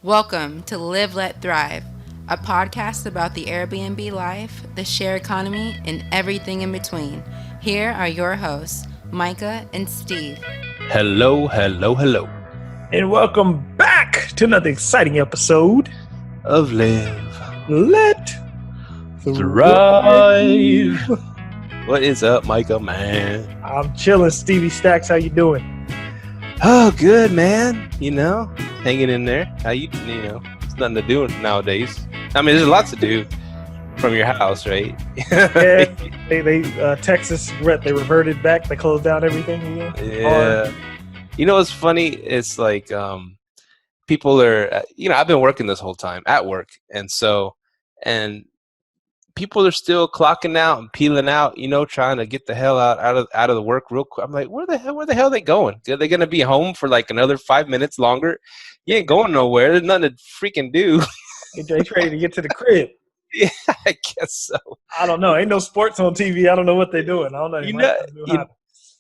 Welcome to Live, Let, Thrive, a podcast about the Airbnb life, the share economy, and everything in between. Here are your hosts, Myka and Steve. Hello, hello, hello. And welcome back to another exciting episode Of Live, Let Thrive. What is up, Myka, man? I'm chilling. Stevie Stacks, how you doing? Oh, good, man. Hanging in there. How it's nothing to do nowadays. I mean, there's lots to do from your house, right? Yeah, Texas, they reverted back. They closed down everything again. Yeah. You know what's funny? It's like people are, I've been working this whole time at work. And people are still clocking out and peeling out, trying to get the hell out of the work real quick. I'm like, where the hell are they going? Are they going to be home for like another 5 minutes longer? You ain't going nowhere. There's nothing to freaking do. They ready to get to the crib. Yeah, I guess so. I don't know. Ain't no sports on TV. I don't know what they're doing. I don't know.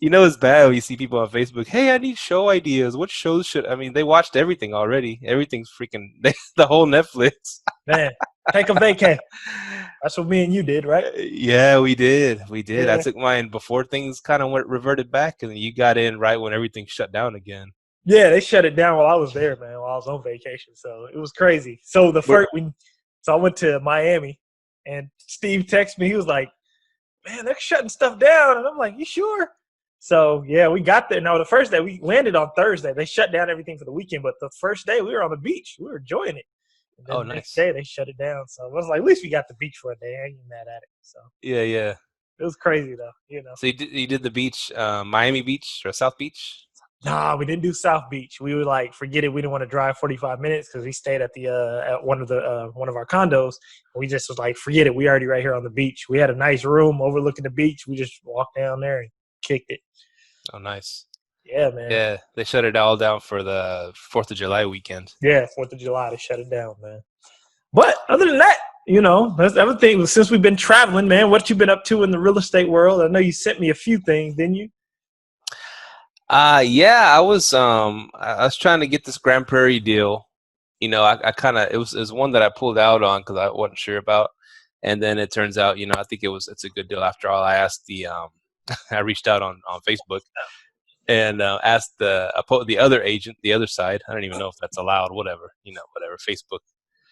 It's bad when you see people on Facebook. Hey, I need show ideas. What shows should? I mean, they watched everything already. Everything's freaking the whole Netflix. Man, take a vacay. That's what me and you did, right? Yeah, we did. Yeah. I took mine before things kind of reverted back, and you got in right when everything shut down again. Yeah, they shut it down while I was there, man. While I was on vacation, so it was crazy. So I went to Miami, and Steve texted me. He was like, "Man, they're shutting stuff down," and I'm like, "You sure?" So yeah, we got there. No, the first day we landed on Thursday. They shut down everything for the weekend, but the first day we were on the beach. We were enjoying it. And then the next day they shut it down. So I was like, at least we got the beach for a day. I ain't mad at it. So Yeah. it was crazy though, So you did the beach, Miami Beach or South Beach? Nah, we didn't do South Beach. We were like, forget it. We didn't want to drive 45 minutes because we stayed at the at one of our condos. We just was like, forget it. We already right here on the beach. We had a nice room overlooking the beach. We just walked down there and kicked it. Oh, nice. Yeah, man. Yeah, they shut it all down for the 4th of July weekend. Yeah, 4th of July, they shut it down, man. But other than that, that's everything. Since we've been traveling, man, what you been up to in the real estate world? I know you sent me a few things, didn't you? Yeah, I was trying to get this Grand Prairie deal. I kind of it was one that I pulled out on because I wasn't sure about, and then it turns out, I think it's a good deal after all. I asked I reached out on Facebook and asked the other agent, the other side. I don't even know if that's allowed. Whatever, whatever. Facebook.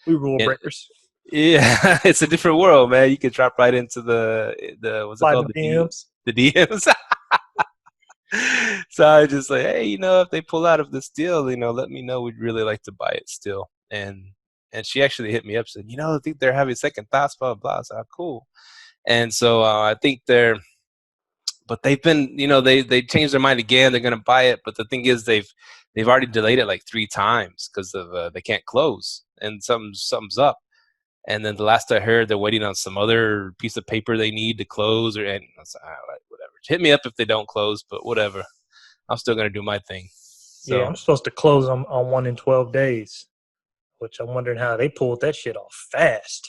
We rule breakers. Yeah, it's a different world, man. You can drop right into the what's it called? The DMs. The DMs. So I just like, hey, if they pull out of this deal, let me know. We'd really like to buy it still. And she actually hit me up, said, I think they're having second thoughts, blah blah blah. So cool. And so I think but they've been, they changed their mind again. They're gonna buy it, but the thing is, they've already delayed it like 3 times because of they can't close and something's up. And then the last I heard, they're waiting on some other piece of paper they need to close, and I was like, all right, whatever. Hit me up if they don't close, but whatever. I'm still gonna do my thing. So. Yeah, I'm supposed to close on 1 in 12 days, which I'm wondering how they pulled that shit off fast.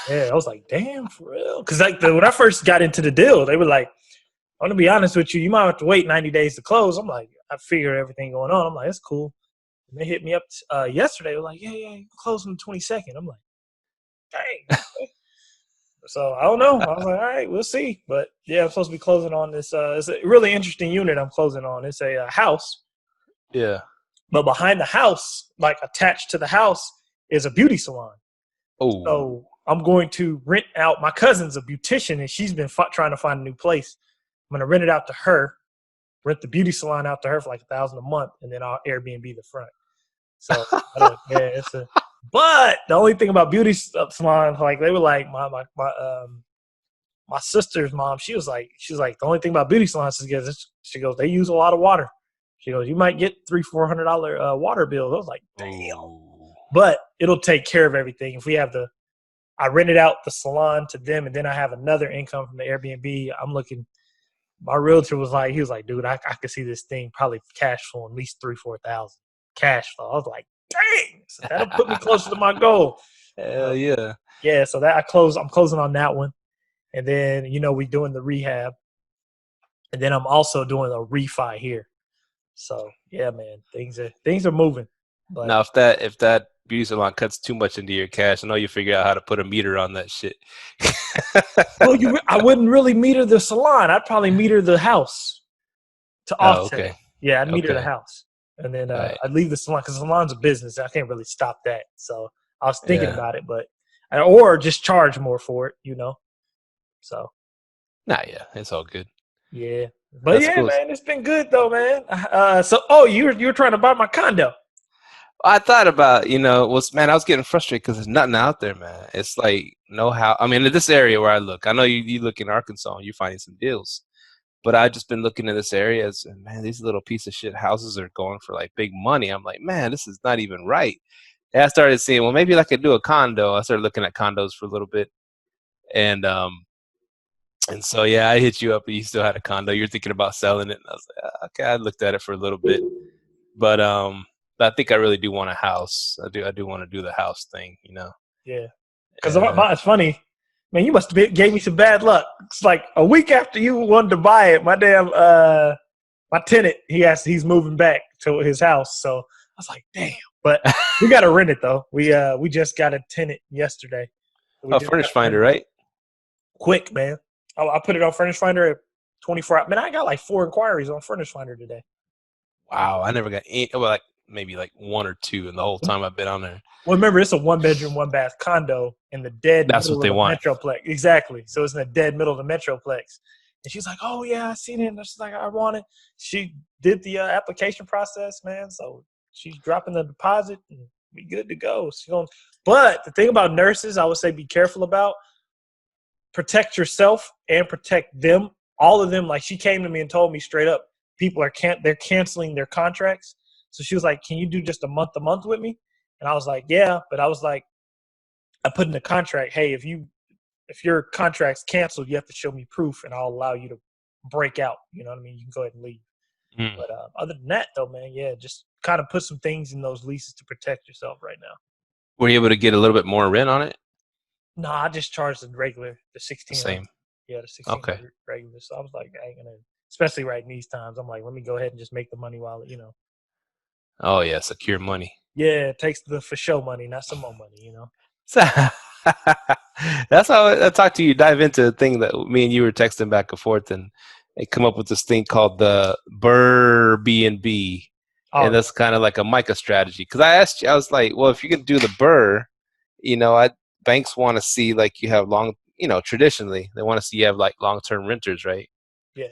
Yeah, I was like, damn, for real. Because when I first got into the deal, they were like, I'm gonna be honest with you, you might have to wait 90 days to close. I'm like, I figure everything going on. I'm like, that's cool. And they hit me up yesterday. They were like, yeah, you can close on the 22nd. I'm like, dang. So I don't know. I was like, all right, we'll see. But yeah, I'm supposed to be closing on this. It's a really interesting unit I'm closing on. It's a house. Yeah. But behind the house, like attached to the house, is a beauty salon. Oh. So I'm going to rent out. My cousin's a beautician, and she's been trying to find a new place. I'm going to rent it out to her, rent the beauty salon out to her for like $1,000 a month, and then I'll Airbnb the front. So yeah, but the only thing about beauty salon, like they were like my sister's mom, she's like the only thing about beauty salons is she goes, they use a lot of water. She goes, you might get $300-$400 water bills. I was like, damn. But it'll take care of everything. If we have I rented out the salon to them, and then I have another income from the Airbnb. I'm looking. My realtor was like, he was like, dude, I could see this thing probably cash flow at least $3,000-$4,000 cash flow. I was like, dang, so that'll put me closer to my goal. Hell yeah. Yeah, so that I'm closing on that one. And then, we doing the rehab. And then I'm also doing a refi here. So yeah, man, things are moving. But Now, if that beauty salon cuts too much into your cash, I know you figure out how to put a meter on that shit. well, I wouldn't really meter the salon. I'd probably meter the house to Oh, offset it. okay. Yeah, I'd meter the Okay. house, and then Right. I'd leave the salon because the salon's a business. I can't really stop that. So I was thinking Yeah. about it, but or just charge more for it, you know. So Nah, yeah, it's all good. yeah, but That's yeah, cool. man, it's been good though, man. You were trying to buy my condo. I thought about, man, I was getting frustrated because there's nothing out there, man. It's like no how. I mean, in this area where I look, I know you look in Arkansas and you're finding some deals, but I've just been looking in this area and man, these little piece of shit houses are going for like big money. I'm like, man, this is not even right. And I started seeing, well, maybe I could do a condo. I started looking at condos for a little bit, and so yeah, I hit you up, and you still had a condo. You're thinking about selling it, and I was like, okay. I looked at it for a little bit, but I think I really do want a house. I do want to do the house thing, Yeah, because Uh, it's funny, man. You must have gave me some bad luck. It's like a week after you wanted to buy it, my damn my tenant he's moving back to his house. So I was like, damn. But we got to rent it though. We just got a tenant yesterday. We oh, just got Furnished to rent Finder, it right? quick, man. I put it on Furnished Finder at 24 hours. Man, I got like 4 inquiries on Furnished Finder today. Wow, I never got any. Well, like maybe like one or two in the whole time I've been on there. Well, remember, it's a 1-bedroom, 1-bath condo in the dead That's what middle of they the want. Metroplex. Exactly. So it's in the dead middle of the Metroplex. And she's like, oh, yeah, I seen it. And she's like, I want it. She did the application process, man. So she's dropping the deposit and be good to go. But the thing about nurses, I would say be careful about, protect yourself and protect them. All of them, like she came to me and told me straight up, they're canceling their contracts. So she was like, can you do just a month with me? And I was like, yeah, but I was like, I put in the contract, hey, if your contract's canceled, you have to show me proof, and I'll allow you to break out. You know what I mean? You can go ahead and leave. Mm. But other than that, though, man, yeah, just kind of put some things in those leases to protect yourself right now. Were you able to get a little bit more rent on it? No, I just charged the regular, the The 1600. same. Yeah, the Okay. 1600 regular. So I was like, I ain't gonna, especially right in these times. I'm like, let me go ahead and just make the money while Oh yeah, secure money. Yeah, it takes the for show money, not some more money. That's how I talked to you. Dive into a thing that me and you were texting back and forth, and they come up with this thing called the BRRRR-B, Oh, and that's kind of like a Myka strategy. Because I asked you, I was like, well, if you can do the BRRRR, banks want to see like you have traditionally they want to see you have like long-term renters, right? yeah.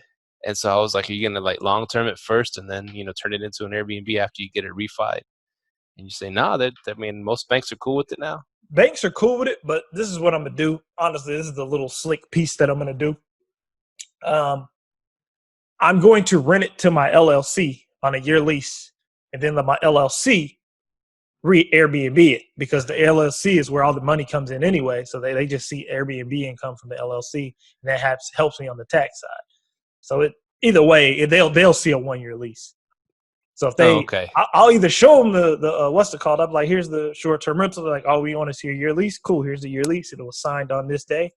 And so I was like, are you gonna like long-term it first, and then turn it into an Airbnb after you get it refied? And you say, no, most banks are cool with it now. Banks are cool with it, but this is what I'm gonna do. Honestly, this is the little slick piece that I'm gonna do. I'm going to rent it to my LLC on a year lease, and then let my LLC Airbnb it, because the LLC is where all the money comes in anyway. So they just see Airbnb income from the LLC, and that helps me on the tax side. So either way, they'll see a 1-year lease. So if Oh, okay. I'll either show them the what's it called? I'm like, here's the short-term rental. They're like, oh, we want to see a year lease. Cool. Here's the year lease. It was signed on this day.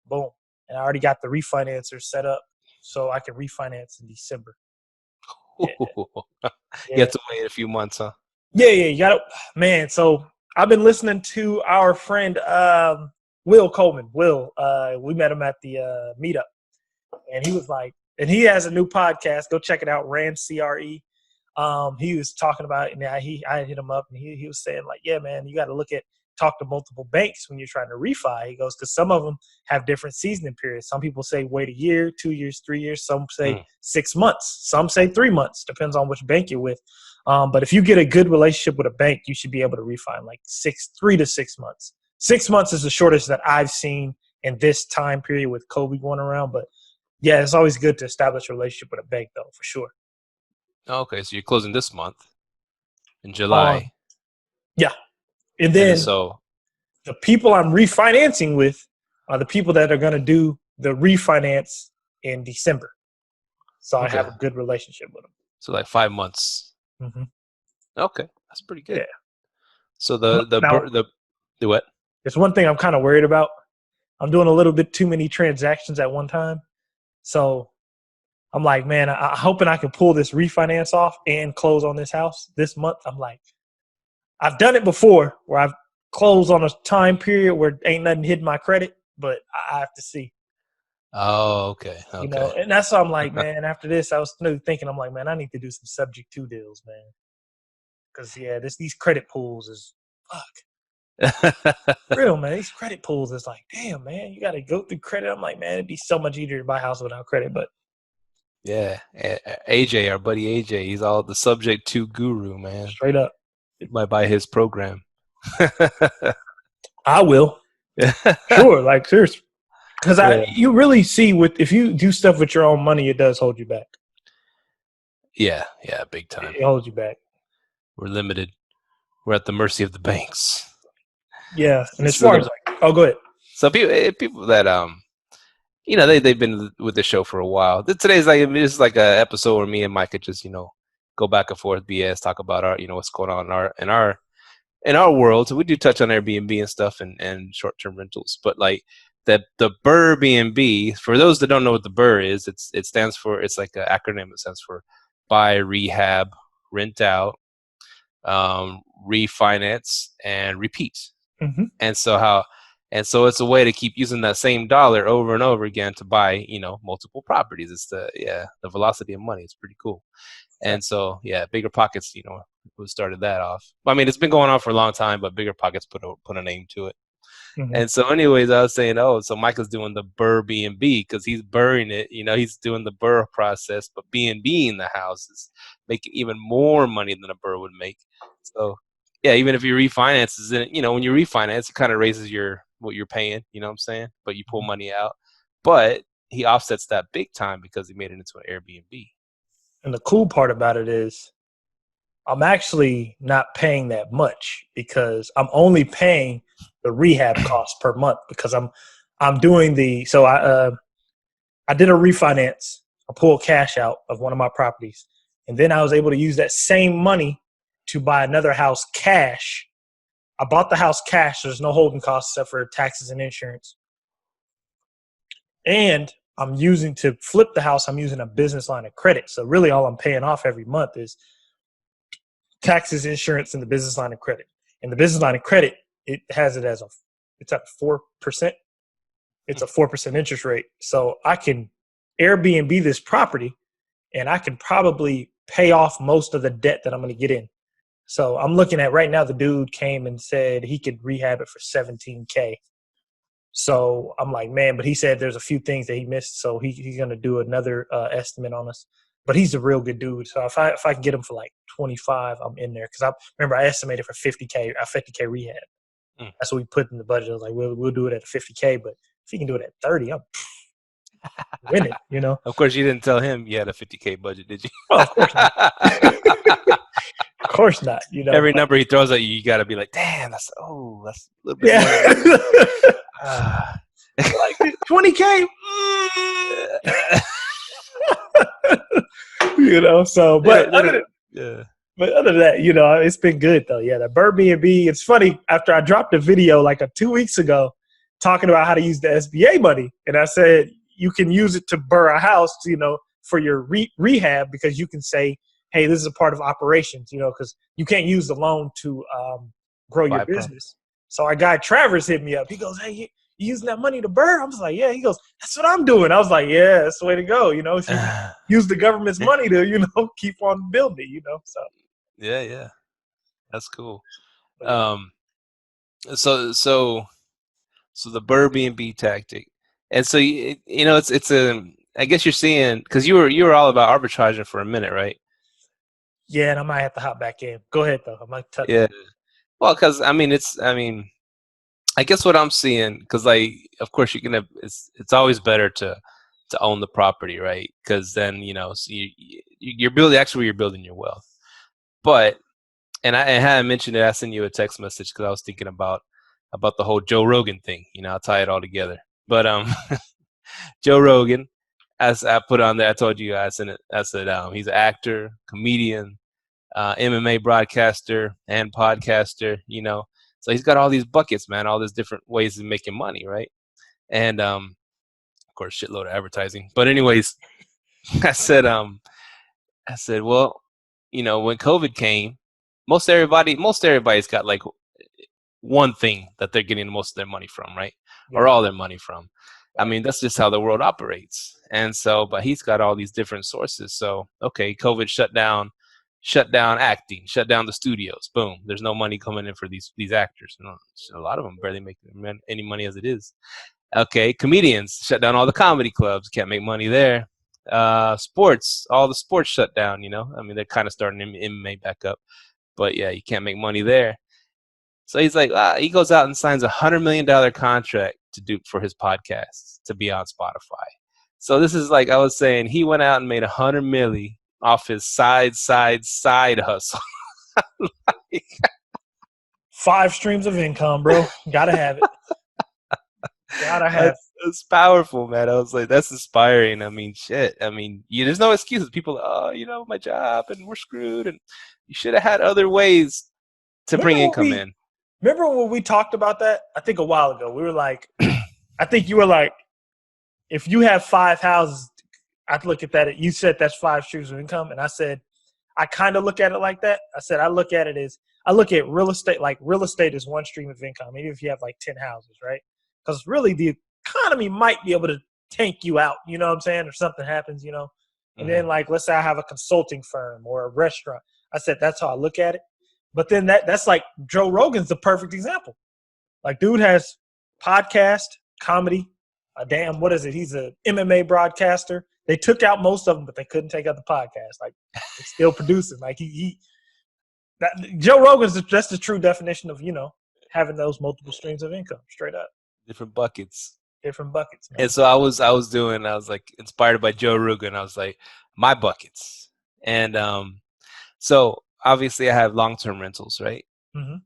Boom. And I already got the refinancer set up, so I can refinance in December. Yeah. You have to wait a few months, huh? Yeah. You got to, man. So I've been listening to our friend Will Coleman. We met him at the meetup, and he was like, and he has a new podcast. Go check it out, Rand CRE. He was talking about it, and I hit him up, and he was saying like, yeah, man, you got to talk to multiple banks when you're trying to refi. He goes, because some of them have different seasoning periods. Some people say wait a year, 2 years, 3 years. Some say 6 months. Some say 3 months. Depends on which bank you're with. But if you get a good relationship with a bank, you should be able to refi in like 3 to 6 months. 6 months is the shortest that I've seen in this time period with COVID going around. But yeah, it's always good to establish a relationship with a bank, though, for sure. Okay, so you're closing this month in July. Yeah. And then so the people I'm refinancing with are the people that are going to do the refinance in December. So I have a good relationship with them. So like 5 months. Mm-hmm. Okay, that's pretty good. Yeah. So the what? There's one thing I'm kind of worried about. I'm doing a little bit too many transactions at one time. So I'm like, man, I'm hoping I can pull this refinance off and close on this house this month. I'm like, I've done it before where I've closed on a time period where ain't nothing hitting my credit, but I have to see. Oh, okay. You know, and that's why I'm like, man, after this, I was thinking, I'm like, man, I need to do some subject to deals, man. Because, yeah, these credit pools is, fuck. Real, man. These credit pools is like, damn, man, you got to go through credit. I'm like, man, it'd be so much easier to buy a house without credit. But yeah, AJ, our buddy AJ, he's all the subject to guru, man. straight up. You might buy his program. I will. Sure, like, seriously. Because you really see if you do stuff with your own money, it does hold you back. Yeah, big time. It holds you back. We're limited. We're at the mercy of the banks. Yeah, and as far as go ahead. So people that they've been with the show for a while. Today's like a episode where me and Myka just go back and forth, BS, talk about our what's going on in our world. So we do touch on Airbnb and stuff and short-term rentals, but like the BRRRR-B, for those that don't know what the BRRRR is, it stands for, it's like an acronym. It stands for buy, rehab, rent out, refinance, and repeat. Mm-hmm. And so it's a way to keep using that same dollar over and over again to buy multiple properties. It's the velocity of money. It's pretty cool. And so BiggerPockets who started that off. I mean, it's been going on for a long time, but BiggerPockets put a name to it. Mm-hmm. And so anyways, I was saying, so Myka's doing the BRRRR-B because he's burring it. He's doing the BRRRR process, but B&B in the house is making even more money than a BRRRR would make. So yeah, even if you refinance, when you refinance, it kind of raises what you're paying, you know what I'm saying? But you pull money out. But he offsets that big time because he made it into an Airbnb. And the cool part about it is I'm actually not paying that much because I'm only paying the rehab cost per month because I'm doing I did a refinance. I pulled cash out of one of my properties, and then I was able to use that same money to buy another house cash. I bought the house cash. There's no holding costs except for taxes and insurance. And I'm using to flip the house, I'm using a business line of credit. So really all I'm paying off every month is taxes, insurance, and the business line of credit. And the business line of credit, it has it as it's at 4%. It's a 4% interest rate. So I can Airbnb this property and I can probably pay off most of the debt that I'm going to get in. So I'm looking at right now, the dude came and said he could rehab it for $17K. So I'm like, man, but he said there's a few things that he missed. So he's going to do another estimate on us. But he's a real good dude. So if I can get him for like 25, I'm in there. Because I estimated for 50K rehab. That's what we put in the budget. I was like, we'll do it at 50K. But if he can do it at 30, I'm winning, Of course, you didn't tell him you had a 50K budget, did you? Oh, of course not. Of course not. Every number he throws at you, you got to be like, damn, that's a little bit more. Like 20K. So, but other than that, it's been good though. Yeah, the BRRRR-B. It's funny, after I dropped a video like 2 weeks ago talking about how to use the SBA money, and I said you can use it to BRRRR a house, for your rehab, because you can say, hey, this is a part of operations, because you can't use the loan to grow your business. So our guy Travers hit me up. He goes, hey, you using that money to BRRRR? I was like, yeah. He goes, that's what I'm doing. I was like, yeah, that's the way to go. If you use the government's money to, keep on building, so. Yeah. That's cool. So the BRRRR-B tactic. And so, it's I guess you're seeing, because you were all about arbitraging for a minute, right? Yeah, and I might have to hop back in. Go ahead, though. I might touch. Yeah. Well, because I guess what I'm seeing, because of course it's always better to own the property, right? Because then so you're building, actually you're building your wealth. But I hadn't mentioned it. I sent you a text message because I was thinking about the whole Joe Rogan thing. I'll tie it all together. But Joe Rogan, as I put on there, I told you I said he's an actor, comedian, MMA broadcaster, and podcaster. So he's got all these buckets, man, all these different ways of making money, right? And of course, shitload of advertising. But anyways, I said, well, when COVID came, most everybody's got like one thing that they're getting most of their money from, right? Yeah. Or all their money from. I mean, that's just how the world operates. And so, but he's got all these different sources. So, okay, COVID shut down acting, shut down the studios. Boom. There's no money coming in for these actors. A lot of them barely make any money as it is. Okay, comedians shut down all the comedy clubs. Can't make money there. Sports, all the sports shut down, you know. I mean, they're kind of starting MMA back up. But yeah, you can't make money there. So he's like, he goes out and signs $100 million contract to do for his podcast to be on Spotify. So this is like I was saying, he went out and made $100 million off his side hustle. Like, 5 streams of income, bro. Gotta have it. Gotta have it. It's powerful, man. I was like, that's inspiring. I mean, shit. I mean, there's no excuses. People, my job and we're screwed. And you should have had other ways to bring income in. Remember when we talked about that? I think a while ago. We were like, I think you were like, if you have 5 houses, I'd look at that. You said that's 5 streams of income. And I said, I kind of look at it like that. I said, I look at real estate, like real estate is one stream of income, even if you have like 10 houses, right? Because really the economy might be able to tank you out, you know what I'm saying? Or something happens, you know? And then like, let's say I have a consulting firm or a restaurant. I said, that's how I look at it. But then that's like Joe Rogan's the perfect example. Like, dude has podcast, comedy, what is it? He's a MMA broadcaster. They took out most of them, but they couldn't take out the podcast. Like, they're still producing. Like, Joe Rogan's that's the true definition of, you know, having those multiple streams of income, straight up. Different buckets. Different buckets, man. And so I was like inspired by Joe Rogan. I was like, my buckets. And so obviously I have long-term rentals, right? Mm-hmm.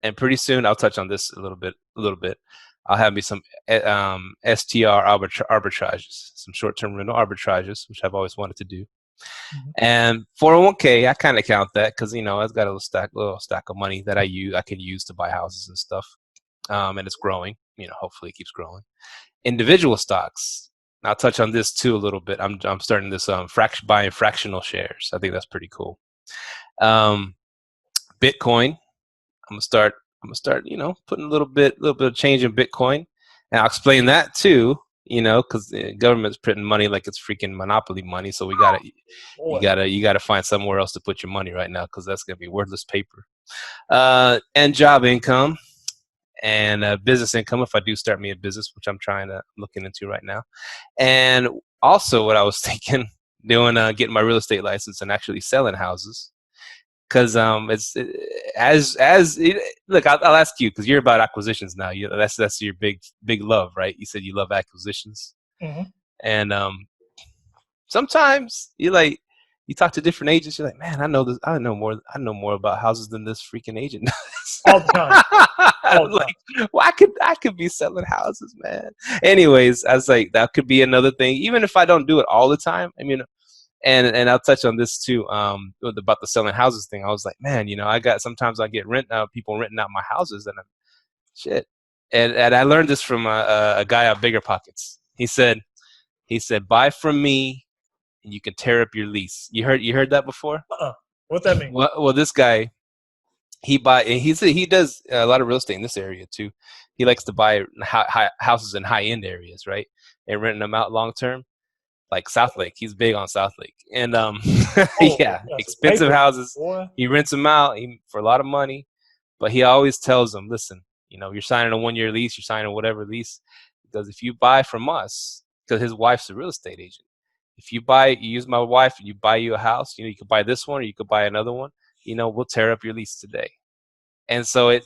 And pretty soon I'll touch on this a little bit. I'll have me some STR arbitrages, some short-term rental arbitrages, which I've always wanted to do. Mm-hmm. And 401k, I kind of count that because, you know, I've got a little stack of money that I can use to buy houses and stuff. And it's growing, you know, hopefully it keeps growing. Individual stocks, I'll touch on this too a little bit. I'm starting this buying fractional shares. I think that's pretty cool. Bitcoin, I'm gonna start, you know, putting a little bit of change in Bitcoin, and I'll explain that too, you know, because the government's printing money like it's freaking monopoly money. So you gotta find somewhere else to put your money right now because that's gonna be worthless paper. And job income and business income if I do start me a business, which I'm looking into right now. And also, what I was thinking, getting my real estate license and actually selling houses. Because look, I'll ask you because you're about acquisitions now. That's your big love, right? You said you love acquisitions, mm-hmm. And sometimes you talk to different agents. You're like, man, I know this. I know more about houses than this freaking agent does. All the time. Like, well, I could be selling houses, man. Anyways, I was like, that could be another thing, even if I don't do it all the time. I mean. And I'll touch on this too, about the selling houses thing. I was like, man, you know, sometimes I get people renting out my houses, and shit. And I learned this from a guy at BiggerPockets. He said, buy from me, and you can tear up your lease. You heard that before? What's that mean? Well, this guy, he does a lot of real estate in this area too. He likes to buy houses in high end areas, right, and renting them out long term. Like South Lake, he's big on South Lake, and yeah, expensive houses. Boy. He rents them out for a lot of money, but he always tells them, "Listen, you know, you're signing a 1-year lease, you're signing whatever lease, because if you buy from us, because his wife's a real estate agent, if you use my wife and you buy you a house, you know, you could buy this one or you could buy another one, you know, we'll tear up your lease today." And so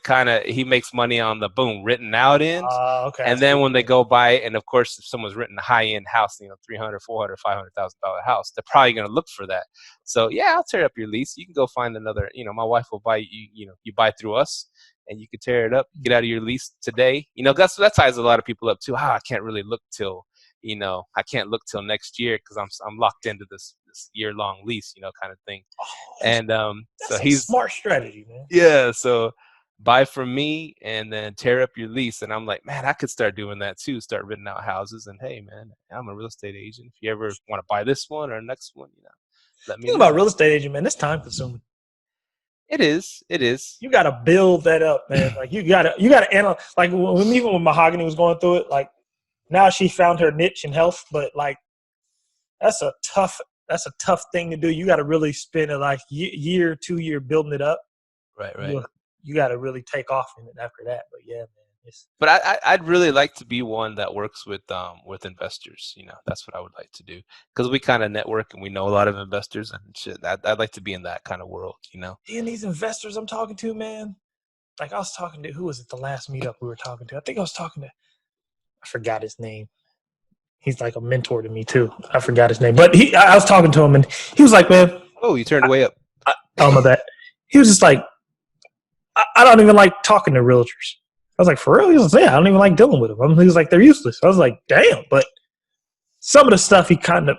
he makes money on the written out end. Okay. And then when they go buy it, and of course, if someone's renting a high end house, you know, $300,000, $400,000, $500,000 house, they're probably going to look for that. So yeah, I'll tear up your lease. You can go find another, you know, my wife will buy you, you know, you buy through us and you can tear it up, get out of your lease today. You know, that ties a lot of people up too. I can't really look till, you know, I can't look till next year because I'm locked into this year-long lease, you know, kind of thing. And so he's a smart strategy, man. Yeah, so buy from me and then tear up your lease. And I'm like, man, I could start doing that too. Start renting out houses. And hey, man, I'm a real estate agent. If you ever want to buy this one or next one, you know, let me know. Think about real estate agent, man. It's time consuming. It is. It is. You got to build that up, man. Like you got to analyze. Like even when Mahogany was going through it, like now she found her niche in health, but like that's a tough thing to do. You got to really spend a like year, 2 year building it up. Right. Right. You got to really take off in it after that. But yeah, man. But I'd really like to be one that works with investors. You know, that's what I would like to do because we kind of network and we know a lot of investors and shit. I'd like to be in that kind of world. You know, and these investors I'm talking to, man. Like I was talking to, who was it? The last meetup we were talking to. I think I was talking to. I forgot his name. He's like a mentor to me too. I forgot his name, but I was talking to him and he was like, "Man, oh, you turned way up." My bad. He was just like, I don't even like talking to realtors. I was like, for real? He was like, yeah, I don't even like dealing with them. He was like, they're useless. I was like, damn. But some of the stuff he kind of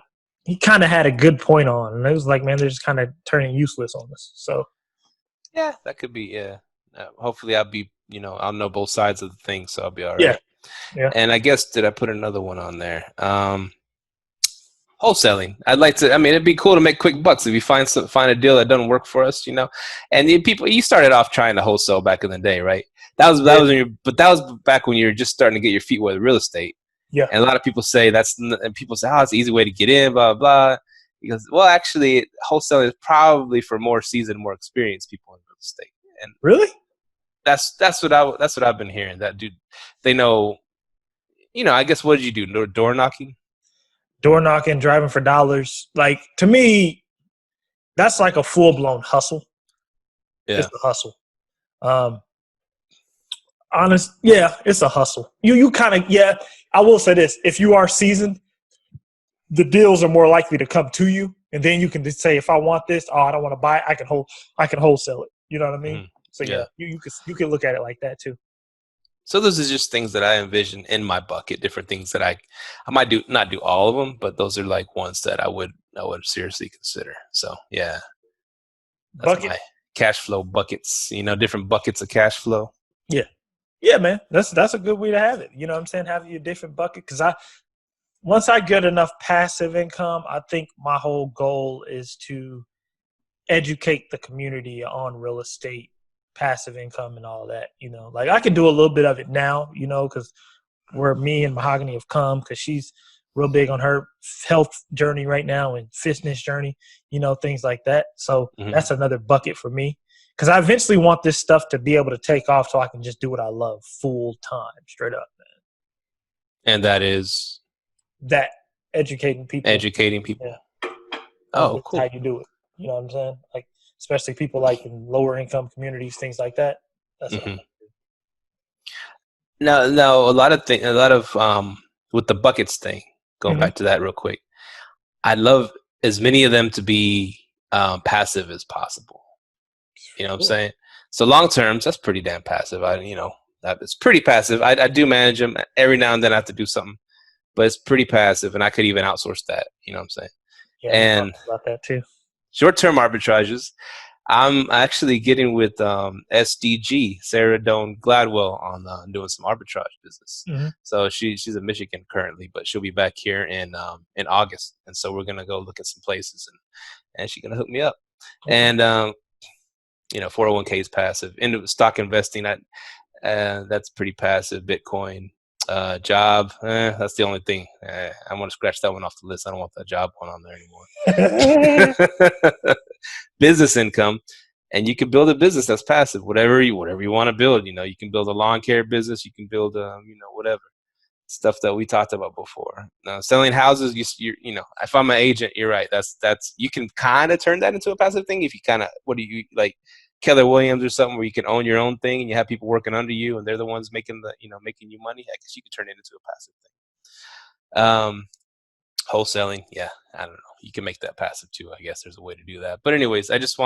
had a good point on. And it was like, man, they're just kind of turning useless on us. So. Yeah, that could be, yeah. Hopefully I'll be, I'll know both sides of the thing, so I'll be all right. Yeah. And I guess, did I put another one on there? Wholesaling. I'd like to. I mean, it'd be cool to make quick bucks if you find a deal that doesn't work for us, And you started off trying to wholesale back in the day, right? That was back when you were just starting to get your feet wet with real estate. Yeah. And a lot of people say and people say, oh, it's an easy way to get in, blah blah. Because well, actually, wholesaling is probably for more seasoned, more experienced people in real estate. And really, that's what I've been hearing. That dude, they know. I guess what did you do? Door knocking. Door knocking, driving for dollars. Like, to me, that's like a full-blown hustle. Yeah. It's a hustle. It's a hustle. You kind of, I will say this. If you are seasoned, the deals are more likely to come to you. And then you can just say, if I want this, I don't want to buy it, I can wholesale it. You know what I mean? Mm-hmm. So you can look at it like that too. So those are just things that I envision in my bucket, different things that I might not do all of them, but those are like ones that I would seriously consider. So yeah, that's my cash flow buckets. Different buckets of cash flow. Yeah, man, that's a good way to have it. You know what I'm saying? Have your different bucket because once I get enough passive income, I think my whole goal is to educate the community on real estate. Passive income and all that, like I can do a little bit of it now, because where me and Mahogany have come, because she's real big on her health journey right now and fitness journey, things like that. So That's another bucket for me, because I eventually want this stuff to be able to take off so I can just do what I love full time, straight up, man. And that is that educating people. Yeah. Oh, cool. How you do it? You know what I'm saying? Like, especially people like in lower income communities, things like that. That's what I do. Now, a lot of with the buckets thing, going back to that real quick, I'd love as many of them to be passive as possible. You know what I'm saying? So long terms, that's pretty damn passive. It's pretty passive. I do manage them. Every now and then I have to do something, but it's pretty passive, and I could even outsource that. You know what I'm saying? Yeah, and about that too. Short-term arbitrages. I'm actually getting with SDG, Sarah Doan Gladwell, on doing some arbitrage business. Mm-hmm. So she's in Michigan currently, but she'll be back here in August, and so we're gonna go look at some places, and she's gonna hook me up. Okay. And 401k is passive. Into stock investing, that's pretty passive. Bitcoin. Job, that's the only thing. I want to scratch that one off the list. I don't want that job one on there anymore. Business income, and you can build a business that's passive. Whatever you want to build. You can build a lawn care business. You can build whatever stuff that we talked about before. Now, selling houses, if I'm an agent, you're right. That's you can kind of turn that into a passive thing if you kind of like Keller Williams or something where you can own your own thing and you have people working under you and they're the ones making you money. I guess you can turn it into a passive thing. Wholesaling, yeah, I don't know. You can make that passive too. I guess there's a way to do that. But anyways, this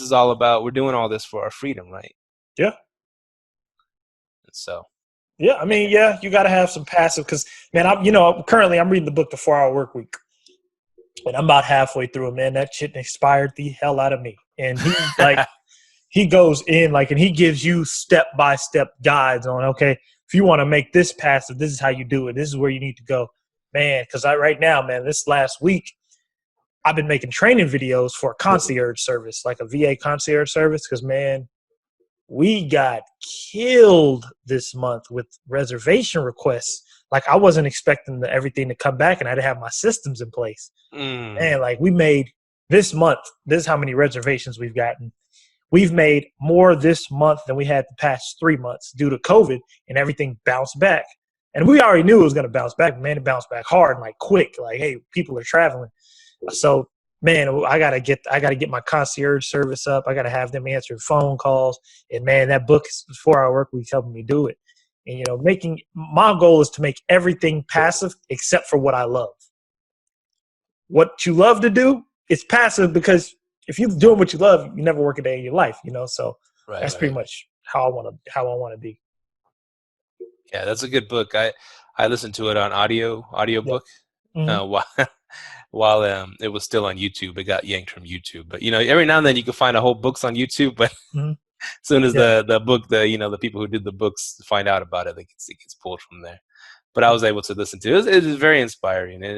is all about, we're doing all this for our freedom, right? Yeah. So. Yeah, I mean, you got to have some passive because, man, currently I'm reading the book, The 4-Hour Workweek. And I'm about halfway through it, man. That shit inspired the hell out of me. And he he goes in and he gives you step-by-step guides on, okay, if you want to make this passive, this is how you do it. This is where you need to go. Man, because right now, man, this last week, I've been making training videos for a concierge service, like a VA concierge service, because, man, we got killed this month with reservation requests. Like, I wasn't expecting everything to come back, and I had to have my systems in place. And, like, we made this month, this is how many reservations we've gotten. We've made more this month than we had the past 3 months due to COVID, and everything bounced back. And we already knew it was going to bounce back. Man, it bounced back hard and, like, quick. Like, hey, people are traveling. So, man, I gotta get my concierge service up. I gotta have them answering phone calls. And, man, that book is 4-hour work week helping me do it. And, you know, my goal is to make everything passive except for what I love. What you love to do, it's passive, because if you're doing what you love, you never work a day in your life, you know. So that's pretty much how I want to be. Yeah, that's a good book. I listened to it on audiobook. While it was still on YouTube. It got yanked from YouTube. But, you know, every now and then you can find a whole books on YouTube, but as soon as the book, the people who did the books find out about it, it gets pulled from there. But I was able to listen to it. It was very inspiring, and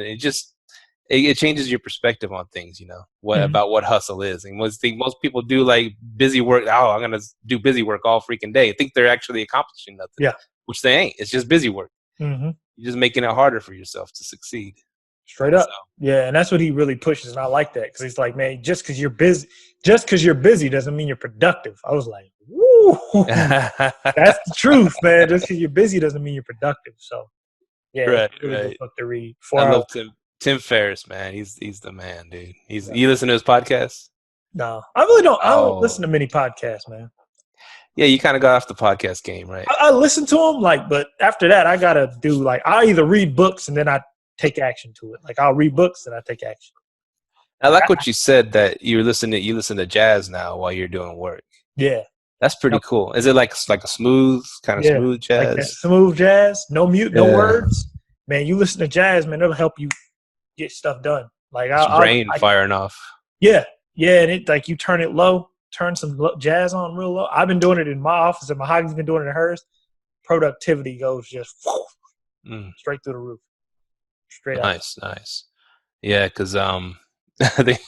it changes your perspective on things, you know, about what hustle is. And most people do, like, busy work. Oh, I'm going to do busy work all freaking day. I think they're actually accomplishing nothing. Yeah. Which they ain't. It's just busy work. Mm-hmm. You're just making it harder for yourself to succeed. Straight up. So. Yeah, and that's what he really pushes, and I like that, because he's like, man, just because you're busy doesn't mean you're productive. I was like, woo, that's the truth, man. Just because you're busy doesn't mean you're productive. So, yeah, right, it's a really good book to read. I love Tim Ferriss, man. He's the man, dude. You listen to his podcast? No, I really don't. I don't listen to many podcasts, man. Yeah, you kind of got off the podcast game, right? I listen to them, like, but after that, I gotta do, like, I either read books and then I take action to it. Like, I'll read books and I take action. I like what you said, that you listen to jazz now while you're doing work. Yeah, that's pretty cool. Is it like a smooth smooth jazz? Like smooth jazz, no no words. Man, you listen to jazz, man, it'll help you get stuff done. Like, brain firing off. Yeah, and it, like, you turn it low, turn some jazz on real low. I've been doing it in my office, and Mahogany's been doing it in hers. Productivity goes just straight through the roof. Straight up. Nice. Yeah, because I think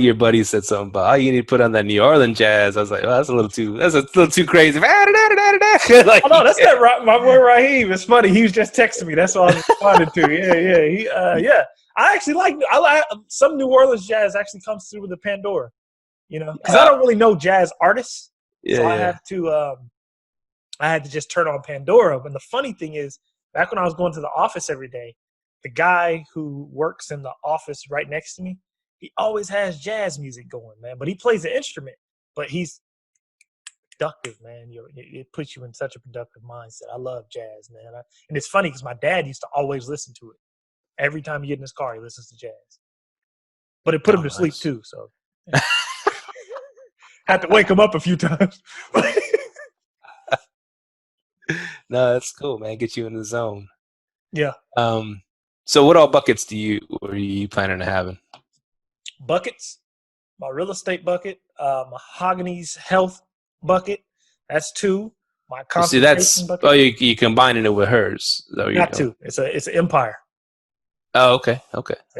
your buddy said something about, you need to put on that New Orleans jazz. I was like, that's a little too crazy. Like, oh no, that's my boy Raheem. It's funny. He was just texting me. That's what I was responding to. Yeah. I actually like some New Orleans jazz actually comes through with the Pandora. You know, because I don't really know jazz artists, so I had to just turn on Pandora. And the funny thing is, back when I was going to the office every day, the guy who works in the office right next to me, he always has jazz music going, man. But he plays an instrument. But he's productive, man. It puts you in such a productive mindset. I love jazz, man. And it's funny because my dad used to always listen to it. Every time he get in his car, he listens to jazz. But it put him to sleep too, so had to wake him up a few times. No, that's cool, man. Get you in the zone. Yeah. So what all buckets were you planning on having? Buckets. My real estate bucket. Mahogany's health bucket. That's 2. My consultation bucket. Oh, you combining it with hers. Got 2. It's an empire. Oh, okay.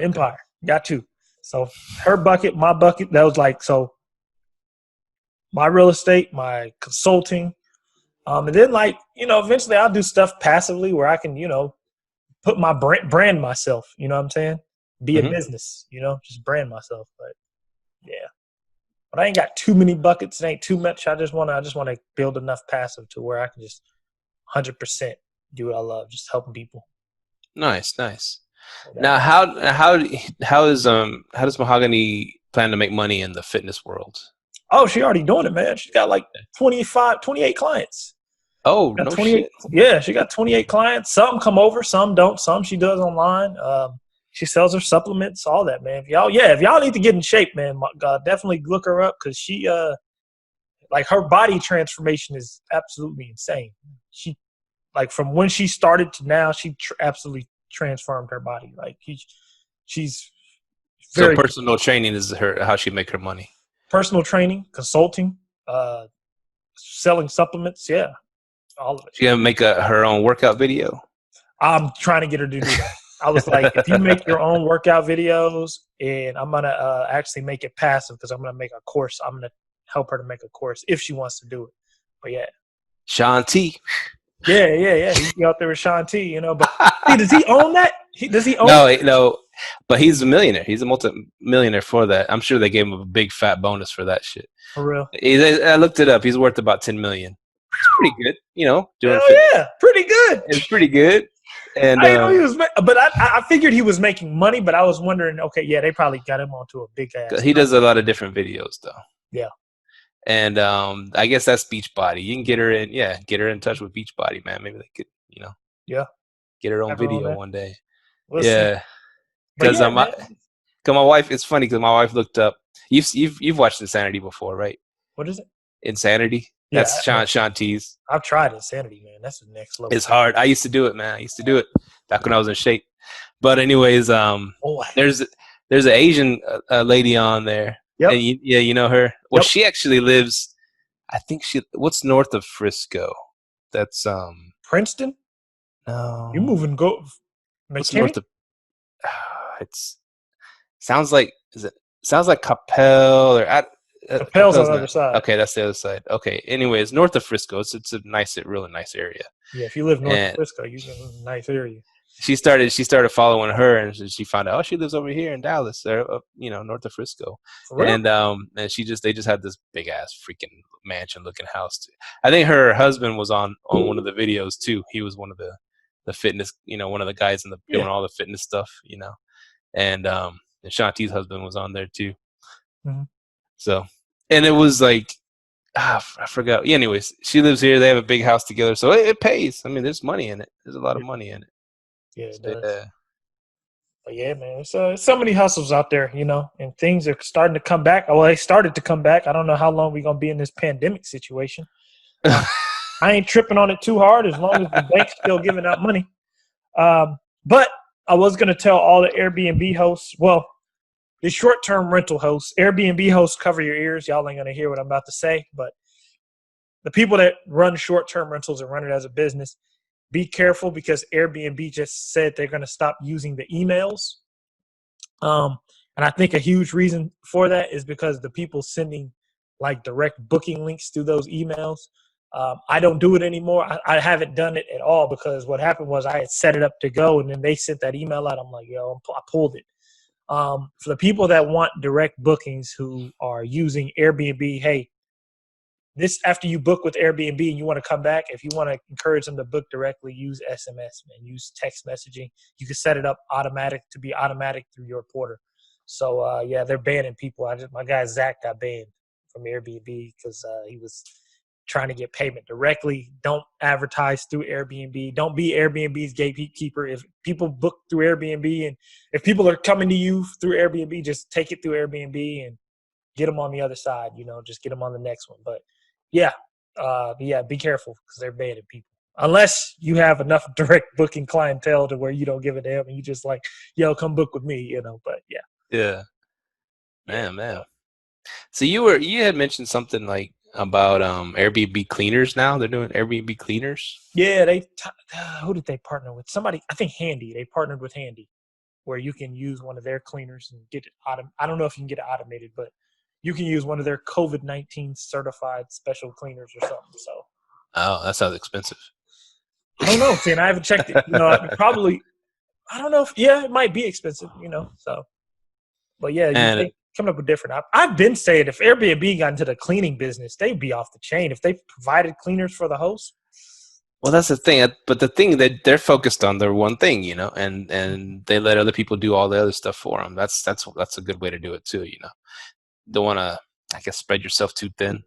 Empire. Got 2. So her bucket, my bucket. That was like, so my real estate, my consulting. And then, like, you know, eventually I'll do stuff passively where I can, you know, put my brand myself, you know what I'm saying? Be a business, you know, just brand myself. But yeah, but I ain't got too many buckets. It ain't too much. I just want to build enough passive to where I can just 100% do what I love, just helping people. Nice. Now, how does Mahogany plan to make money in the fitness world? Oh, she already doing it, man. She's got like 28 clients. Oh, no shit. Yeah, she got 28 clients. Some come over, some don't. Some she does online. She sells her supplements, all that, man. If y'all need to get in shape, man, definitely look her up, because she, like, her body transformation is absolutely insane. She, like, from when she started to now, she absolutely transformed her body. Like, she's very. So personal training is how she make her money. Personal training, consulting, selling supplements, yeah, all of it. She gonna make her own workout video? I'm trying to get her to do that. I was like, if you make your own workout videos, and I'm gonna actually make it passive because I'm gonna make a course. I'm gonna help her to make a course if she wants to do it. But yeah, Sean T. yeah. He's out there with Sean T. You know, but see, does he own that? Does he own? No, but he's a millionaire. He's a multi-millionaire for that. I'm sure they gave him a big fat bonus for that shit. For real? I looked it up. He's worth about 10 million. It's pretty good, you know. Doing Yeah, pretty good. It's pretty good. And I know he was, but I figured he was making money. But I was wondering, okay, yeah, they probably got him onto a big ass. he does a lot of different videos though. Yeah. And I guess that's Beachbody. You can get her in touch with Beachbody, man. Maybe they could, you know, get her own video one day. Yeah, because my wife. It's funny because my wife looked up. You've watched Insanity before, right? What is it? Insanity. Yeah, that's Sean T's. I've tried Insanity, man. That's the next level. It's hard. I used to do it, man. I used to do it back when I was in shape. But anyways, there's an Asian lady on there. Yep. And you know her. Well, Yep. she actually lives. I think what's north of Frisco? That's Princeton. No. You moving go? What's north of? Sounds like Capel or Capel's on the other side. Okay, that's the other side. Okay. Anyways, north of Frisco, it's a really nice area. Yeah, if you live north of Frisco, you're in a nice area. She started following her, and she found out, she lives over here in Dallas, or north of Frisco. And they just had this big ass freaking mansion looking house. I think her husband was on one of the videos too. He was one of the fitness, one of the guys doing all the fitness stuff, and Shanti's husband was on there too. Mm-hmm. So, and it was like, I forgot. Anyways, she lives here. They have a big house together, so it pays. I mean, there's money in it. There's a lot of money in it. Yeah, it does. But yeah, man, there's so many hustles out there, and things are starting to come back. Well, they started to come back. I don't know how long we're going to be in this pandemic situation. I ain't tripping on it too hard as long as the bank's still giving out money. But I was going to tell all the Airbnb hosts, well, the short-term rental hosts, Airbnb hosts, cover your ears. Y'all ain't going to hear what I'm about to say, but the people that run short-term rentals and run it as a business, be careful because Airbnb just said they're going to stop using the emails. And I think a huge reason for that is because the people sending like direct booking links through those emails. I don't do it anymore. I haven't done it at all because what happened was I had set it up to go and then they sent that email out. I'm like, I pulled it. For the people that want direct bookings who are using Airbnb, hey, this after you book with Airbnb and you want to come back, if you want to encourage them to book directly, use SMS, man. Use text messaging. You can set it up to be automatic through your porter. So, they're banning people. My guy Zach got banned from Airbnb because he was trying to get payment directly. Don't advertise through Airbnb. Don't be Airbnb's gatekeeper. If people book through Airbnb and if people are coming to you through Airbnb, just take it through Airbnb and get them on the other side, just get them on the next one. But be careful because they're banning people. Unless you have enough direct booking clientele to where you don't give a damn and you just like, come book with me, but yeah. Yeah. Man. So you had mentioned something like about Airbnb cleaners now. They're doing Airbnb cleaners. Yeah, who did they partner with? Somebody, I think Handy. They partnered with Handy where you can use one of their cleaners and get it I don't know if you can get it automated, but you can use one of their COVID-19 certified special cleaners or something. So. Oh, that sounds expensive. I don't know. See, and I haven't checked it. Probably. I don't know it might be expensive. So. But yeah, you coming up with different. I've been saying if Airbnb got into the cleaning business, they'd be off the chain if they provided cleaners for the host. Well, that's the thing. But the thing that they're focused on their one thing, and they let other people do all the other stuff for them. That's a good way to do it too. Don't want to, I guess, spread yourself too thin.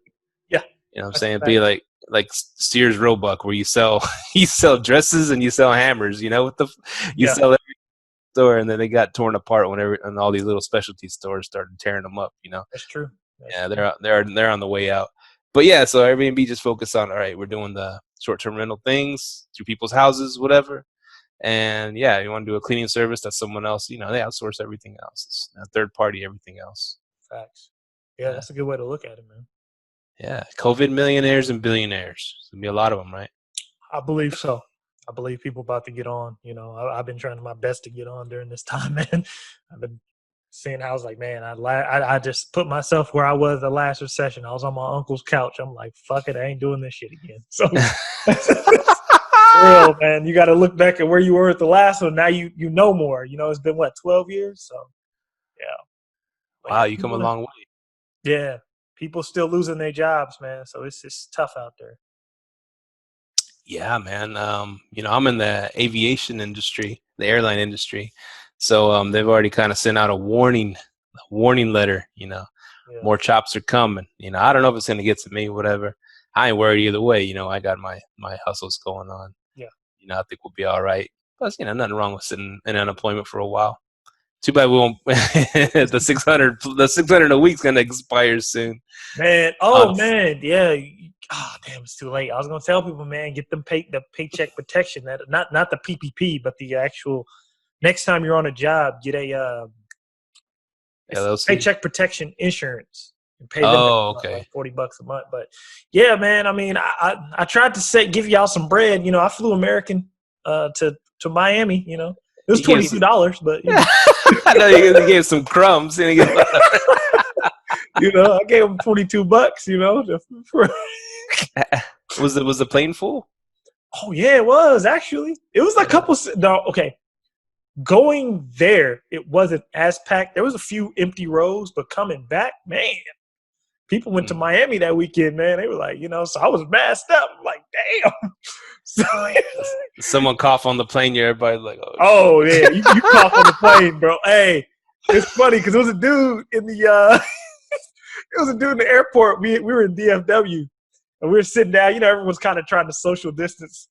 Yeah. You know what I'm saying? Be like Sears Roebuck where you sell dresses and you sell hammers, you sell every store, and then they got torn apart and all these little specialty stores started tearing them up, That's true. They're on the way out. But yeah, so Airbnb just focused on, all right, we're doing the short-term rental things through people's houses, whatever. And yeah, you want to do a cleaning service, that's someone else, they outsource everything else. It's a third party, everything else. Facts. Yeah, that's a good way to look at it, man. Yeah, COVID millionaires and billionaires. There's going to be a lot of them, right? I believe so. I believe people about to get on. You know, I've been trying my best to get on during this time, man. I've been seeing how I was like, man, I just put myself where I was the last recession. I was on my uncle's couch. I'm like, fuck it, I ain't doing this shit again. So real, man. You got to look back at where you were at the last one. Now you know more. You know, it's been what, 12 years. So yeah. But Wow, yeah, you come a long way. yeah, people still losing their jobs, man. So it's tough out there. Yeah, man. You know, I'm in the aviation industry, the airline industry. So they've already kind of sent out a warning letter, you know, Yeah. more chops are coming. You know, I don't know if it's gonna get to me, whatever. I ain't worried either way, you know, I got my hustles going on. Yeah. You know, I think we'll be all right. Plus, you know, nothing wrong with sitting in unemployment for a while. Too bad we won't the 600 a week's gonna expire soon. Man, oh man, yeah. Oh damn, it's too late. I was gonna tell people, man, get them the paycheck protection. That not the PPP, but the actual. Next time you're on a job, get a LLC. paycheck protection insurance and pay them okay. like $40 a month. But yeah, man, I mean, I tried to give y'all some bread. You know, I flew American to Miami. You know, it was $22, but you know. I know you gave some crumbs. You know, I gave them $22. You know, was the plane full? Oh yeah, it was actually. It was a couple. No, okay. Going there, it wasn't as packed. There was a few empty rows, but coming back, man, people went to Miami that weekend, man. They were like, you know, so I was masked up. I'm like, damn. So, someone cough on the plane, everybody's like, oh yeah, you cough on the plane, bro. Hey, it's funny because it was a dude in the it was a dude in the airport. We were in DFW and we were sitting down. You know, everyone's kind of trying to social distance.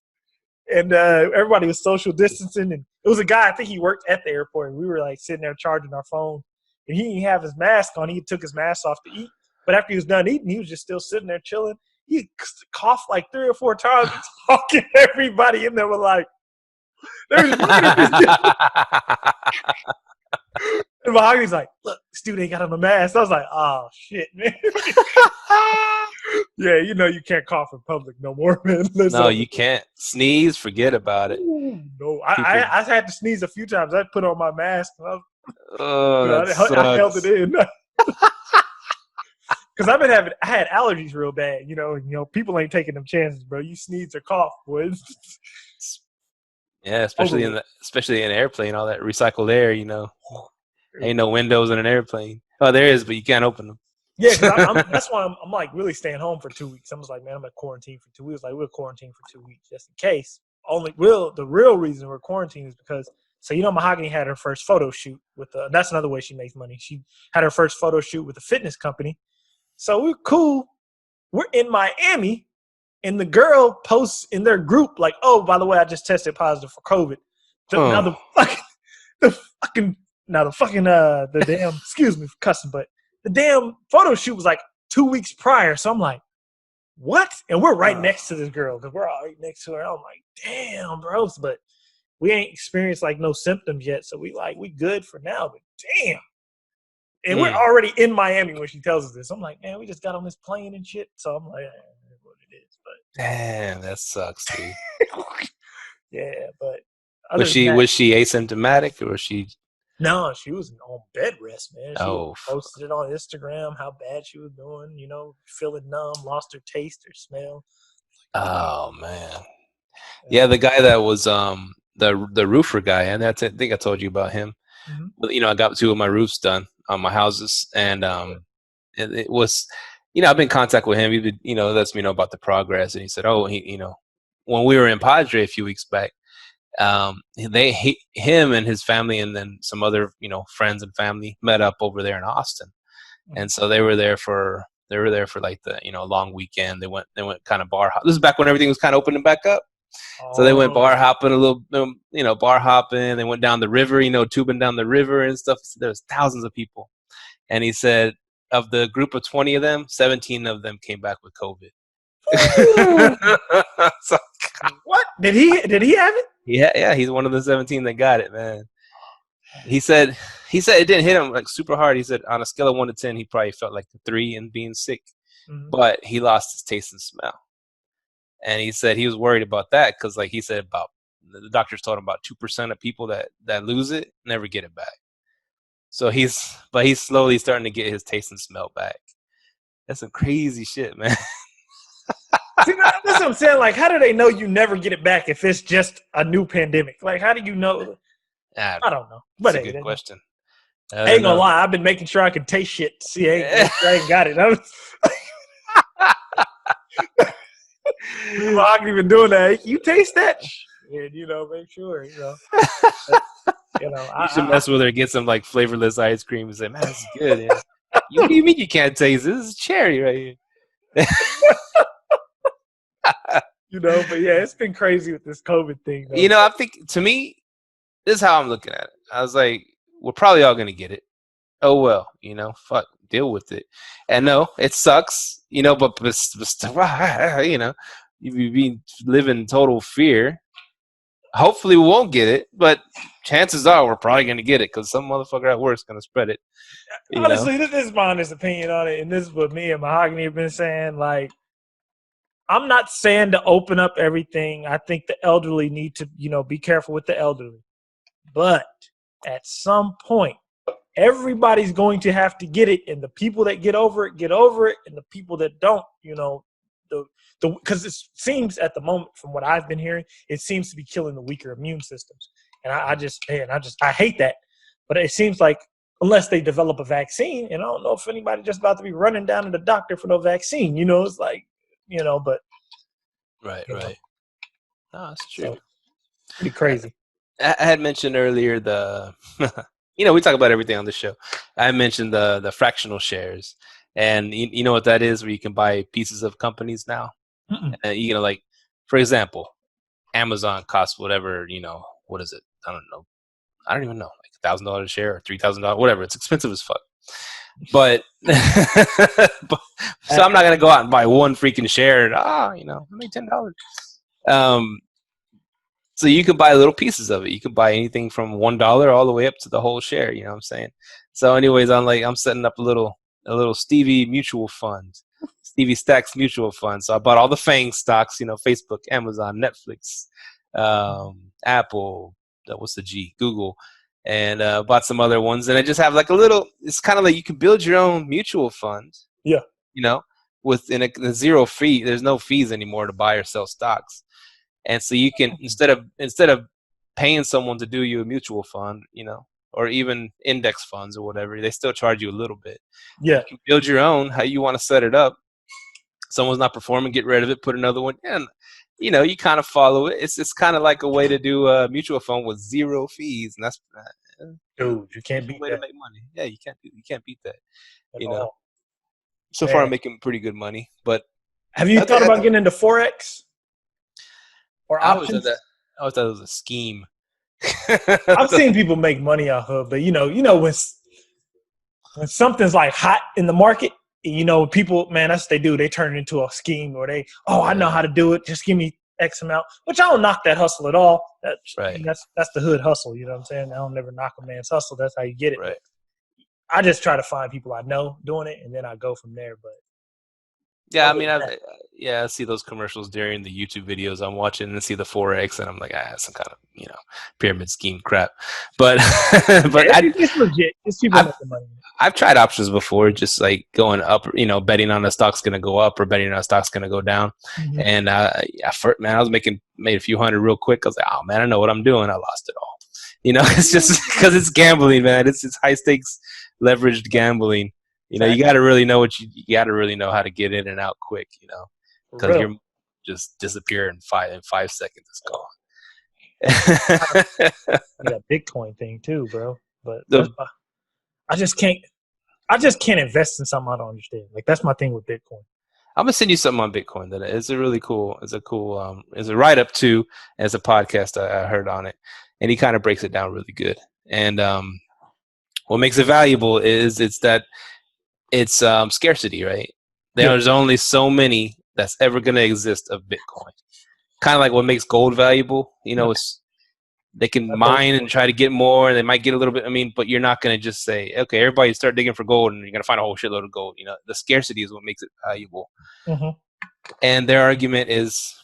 And everybody was social distancing, and it was a guy. I think he worked at the airport. And we were like sitting there charging our phone, and he didn't have his mask on. He took his mask off to eat, but after he was done eating, he was just still sitting there chilling. He coughed like 3 or 4 times, talking to everybody in there. Were like, they were just looking at this dude. And Mahogany's like, look, this dude ain't got on a mask. I was like, oh shit, man. Yeah, you know you can't cough in public no more, man. No, you can't. Sneeze, forget about it. Ooh, no, I had to sneeze a few times. I put on my mask. And I held it in. Because I had allergies real bad. You know, people ain't taking them chances, bro. You sneeze or cough, boys. Yeah, especially in an airplane, all that recycled air. You know, ain't no windows in an airplane. Oh, there is, but you can't open them. Yeah, because that's why I'm like really staying home for 2 weeks. I was like, man, I'm at quarantine for 2 weeks. Like, we're quarantined for 2 weeks just in case. The real reason we're quarantined is because, so you know, Mahogany had her first photo shoot with that's another way she makes money. She had her first photo shoot with a fitness company. So we're cool. We're in Miami, and the girl posts in their group like, oh, by the way, I just tested positive for COVID. Now the damn, excuse me for cussing, but the damn photo shoot was like 2 weeks prior. So I'm like, what? And we're right next to this girl because we're all right next to her. I'm like, damn, bro. But we ain't experienced like no symptoms yet. So we good for now, but damn. And we're already in Miami when she tells us this. I'm like, man, we just got on this plane and shit. So I'm like, what it is. But damn, that sucks, dude. Yeah, but was she asymptomatic or was she? No, she was on bed rest, man. She posted it on Instagram how bad she was doing, you know, feeling numb, lost her taste, her smell. Oh man. Yeah, the guy that was the roofer guy, and I think I told you about him. Mm-hmm. But you know, I got 2 of my roofs done on my houses, and it was, you know, I've been in contact with him. He would, you know, lets me know about the progress, and he said, oh, you know, when we were in Padre a few weeks back, him and his family and then some other, you know, friends and family met up over there in Austin. Mm-hmm. And so they were there for like the, you know, long weekend. They went kind of bar hop. This is back when everything was kind of opening back up. So they went bar hopping a little, you know, bar hopping. They went down the river, you know, tubing down the river and stuff. So there was thousands of people. And he said of the group of 20 of them, 17 of them came back with COVID. So, what? Did he have it? Yeah, he's one of the 17 that got it, man. He said it didn't hit him like super hard. He said on a scale of 1 to 10, he probably felt like a 3 in being sick, but he lost his taste and smell. And he said he was worried about that because, like he said, about the doctors told him about 2% of people that lose it never get it back. So he's slowly starting to get his taste and smell back. That's some crazy shit, man. See, that's what I'm saying. Like, how do they know you never get it back if it's just a new pandemic? Like, how do you know? I don't know. But that's a good question. I ain't gonna lie. I've been making sure I can taste shit. See, I ain't got it. I haven't even doing that. You taste that? And, make sure, You should mess with her, get some like flavorless ice cream and say, man, this is good. Yeah. What do you mean you can't taste it? This is cherry right here. But yeah, it's been crazy with this COVID thing. Though. I think, to me, this is how I'm looking at it. I was like, we're probably all going to get it. Oh, well, fuck, deal with it. And no, it sucks, but you be living in total fear. Hopefully we won't get it, but chances are we're probably going to get it because some motherfucker at work is going to spread it. Honestly, this is my honest opinion on it, and this is what me and Mahogany have been saying. Like, I'm not saying to open up everything. I think the elderly need to, be careful with the elderly. But at some point, everybody's going to have to get it, and the people that get over it, and the people that don't, because it seems at the moment, from what I've been hearing, it seems to be killing the weaker immune systems. And I hate that. But it seems like unless they develop a vaccine, and I don't know if anybody just about to be running down to the doctor for no vaccine, it's like, but. Right. No, that's true. So, pretty crazy. I had mentioned earlier we talk about everything on the show. I mentioned the fractional shares. And you know what that is, where you can buy pieces of companies now. Like, for example, Amazon costs whatever, what is it? I don't know. I don't even know, like $1,000 a share or $3,000, whatever. It's expensive as fuck. But so I'm not gonna go out and buy one freaking share. And, I made $10. So you can buy little pieces of it. You can buy anything from $1 all the way up to the whole share. You know what I'm saying? So, anyways, I'm setting up a little Stevie mutual fund, Stevie Stacks mutual fund. So I bought all the FANG stocks, Facebook, Amazon, Netflix, Apple, what's the G, Google, and bought some other ones. And I just have like it's kind of like you can build your own mutual fund. Yeah. With a zero fee. There's no fees anymore to buy or sell stocks. And so you can, instead of paying someone to do you a mutual fund, or even index funds or whatever, they still charge you a little bit. Yeah. You can build your own, how you want to set it up. Someone's not performing, get rid of it, put another one in. You kind of follow it. It's kind of like a way to do a mutual fund with zero fees, and that's dude, you can't beat way that. to make money. Yeah, you can't beat that. At all. So far I'm making pretty good money. But have you thought about getting into Forex or options? I always thought it was a scheme. I've seen people make money off of, but when something's like hot in the market, people, man, that's what they do. They turn it into a scheme, or I know how to do it. Just give me X amount, which I don't knock that hustle at all. That's the hood hustle. You know what I'm saying? I don't never knock a man's hustle. That's how you get it. Right. I just try to find people I know doing it, and then I go from there. But yeah, I mean, I see those commercials during the YouTube videos I'm watching and see the Forex, and I'm like, some kind of pyramid scheme crap. But it's legit. It's people making money. I've tried options before, just like going up, betting on a stock's going to go up or betting on a stock's going to go down. Mm-hmm. And I made a few hundred real quick. I was like, oh man, I know what I'm doing. I lost it all. It's just because it's gambling, man. It's high stakes, leveraged gambling. You got to really know you got to really know how to get in and out quick. Because you're just disappear in 5 seconds. It's gone. Yeah, Bitcoin thing too, bro. But I just can't invest in something I don't understand. Like, that's my thing with Bitcoin. I'm gonna send you something on Bitcoin that is a really cool. It's a write up too. As a podcast I heard on it, and he kind of breaks it down really good. And what makes it valuable is it's scarcity, right? There's only so many that's ever gonna exist of Bitcoin. Kind of like what makes gold valuable. It's they can mine and try to get more, and they might get a little bit. I mean, but you're not going to just say, okay, everybody start digging for gold, and you're going to find a whole shitload of gold. The scarcity is what makes it valuable. Mm-hmm. And their argument is,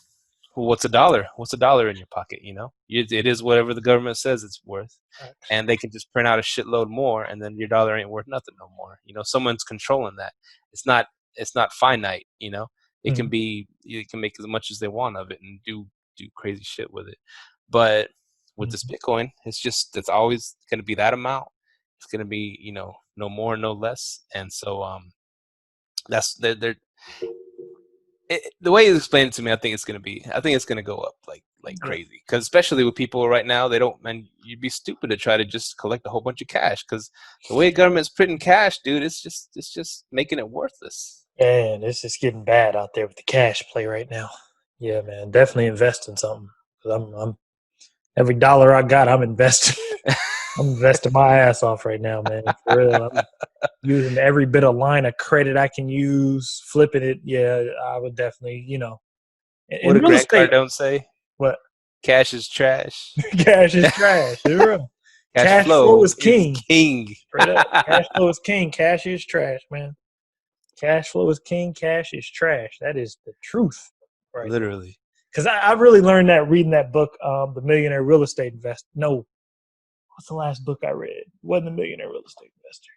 Well, what's a dollar? What's a dollar in your pocket? It is whatever the government says it's worth, and they can just print out a shitload more, and then your dollar ain't worth nothing no more. Someone's controlling that. It's not finite. It can be. You can make as much as they want of it and do crazy shit with it. But with this Bitcoin, it's always going to be that amount. It's going to be no more, no less, and so that's they're. The way you explained it to me, I think it's going to go up like crazy. Because especially with people right now, you'd be stupid to try to just collect a whole bunch of cash. Because the way the government's printing cash, dude, it's just making it worthless. And it's just getting bad out there with the cash play right now. Yeah, man, definitely invest in something. Cause I'm every dollar I got, I'm investing. I'm investing my ass off right now, man. For real. I'm using every bit of line of credit I can use, flipping it. Yeah, I would definitely, What did Grant Cardone say? What? Cash is trash. Cash is trash. Cash flow is king. Cash flow is king. Cash is trash, man. Cash flow is king. Cash is trash. That is the truth. Right. Literally. Because I really learned that reading that book, The Millionaire Real Estate Investor. No. What's the last book I read? It wasn't The Millionaire Real Estate Investor.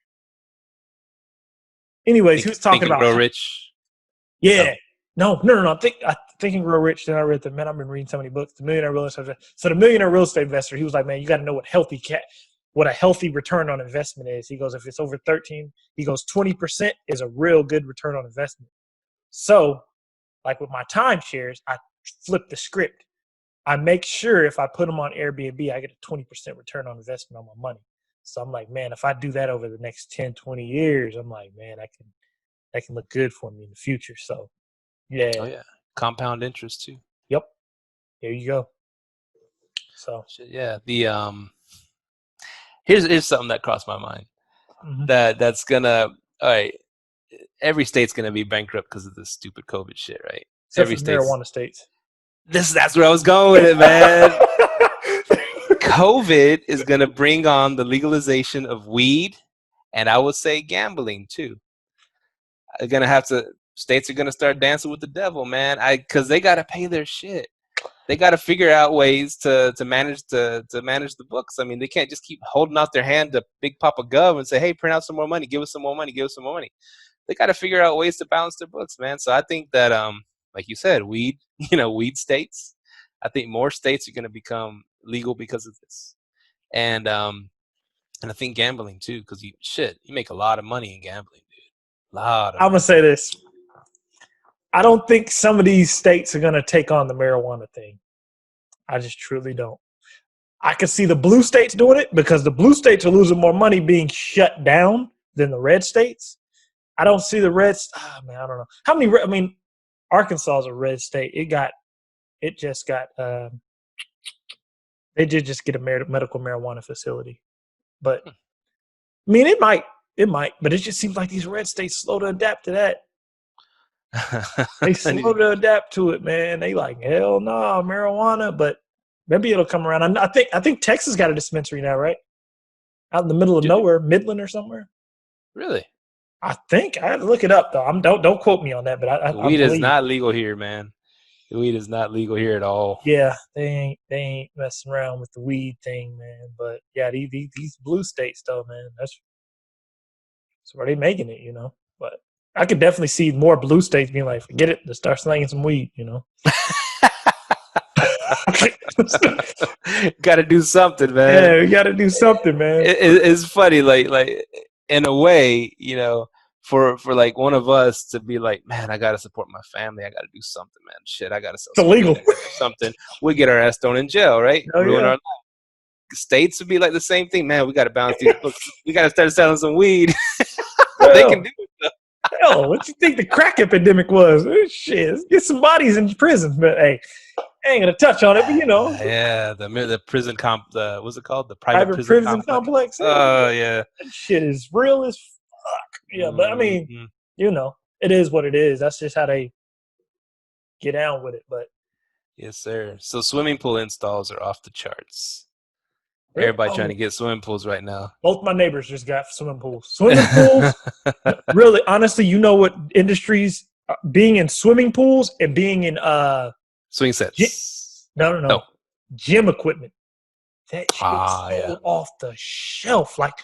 Anyways, he was talking about Grow Rich. Yeah. No. Thinking Grow Rich. Then I read I've been reading so many books. The Millionaire Real Estate Investor. So The Millionaire Real Estate Investor, he was like, man, you got to know what a healthy return on investment is. He goes, if it's over 13, he goes, 20% is a real good return on investment. So, like with my timeshares, I flip the script. I make sure if I put them on Airbnb, I get a 20% return on investment on my money. So I'm like, man, if I do that over the next 10, 20 years, I'm like, man, that can look good for me in the future. So, yeah. Oh, yeah. Compound interest, too. Yep. There you go. So, yeah. Here's something that crossed my mind. That's going to, all right, every state's going to be bankrupt because of this stupid COVID shit, right? Except every state. Marijuana states. That's where I was going with it, man. COVID is going to bring on the legalization of weed, and I would say gambling too. States are going to start dancing with the devil, man. Because they got to pay their shit. They got to figure out ways to manage the books. I mean, they can't just keep holding out their hand to Big Papa Gov and say, "Hey, print out some more money, give us some more money, give us some more money." They got to figure out ways to balance their books, man. So I think that like you said, weed states. I think more states are going to become legal because of this, and I think gambling too, because you make a lot of money in gambling, dude. I'm gonna say this. I don't think some of these states are going to take on the marijuana thing. I just truly don't. I can see the blue states doing it because the blue states are losing more money being shut down than the red states. I don't see the reds. Oh, man, I don't know. How many? I mean, Arkansas is a red state. They did just get a medical marijuana facility. But, I mean, it might, but it just seems like these red states slow to adapt to that. They slow to adapt to it, man. They like, hell no, marijuana, but maybe it'll come around. I think Texas got a dispensary now, right? Out in the middle of nowhere, Midland or somewhere. Really? I think I had to look it up though. Don't quote me on that, but I weed is not legal here, man. The weed is not legal here at all. Yeah, they ain't messing around with the weed thing, man. But yeah, these blue states though, man, that's where they making it, But I could definitely see more blue states being like, forget it, let's start slanging some weed, Got to do something, man. Yeah, we got to do something, man. It's funny, like in a way, for like one of us to be like, man, I got to support my family. I got to do something, man. Shit, I got to sell illegal. Something. We get our ass thrown in jail, right? Ruin our life. States would be like the same thing, man. We got to balance these books. We got to start selling some weed. They can do it, though. Hell, what you think the crack epidemic was? Shit, let's get some bodies in prison. But hey, I ain't gonna touch on it, but Yeah, the prison what's it called? The private prison complex. Oh yeah. That shit is real as fuck. Yeah, but I mean, it is what it is. That's just how they get down with it. But yes, sir. So swimming pool installs are off the charts. Everybody trying to get swimming pools right now. Both my neighbors just got swimming pools. Swimming pools, really, honestly, what industries, being in swimming pools and being in Swing sets. No. Gym equipment. That shit sold yeah. off the shelf. Like,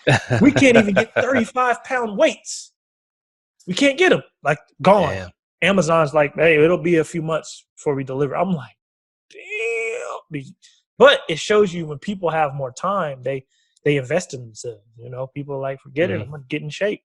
we can't even get 35-pound weights. We can't get them. Like, gone. Damn. Amazon's like, hey, it'll be a few months before we deliver. I'm like, damn. But it shows you when people have more time, they invest in themselves. You know, people are like, forget it. I'm going to get in shape.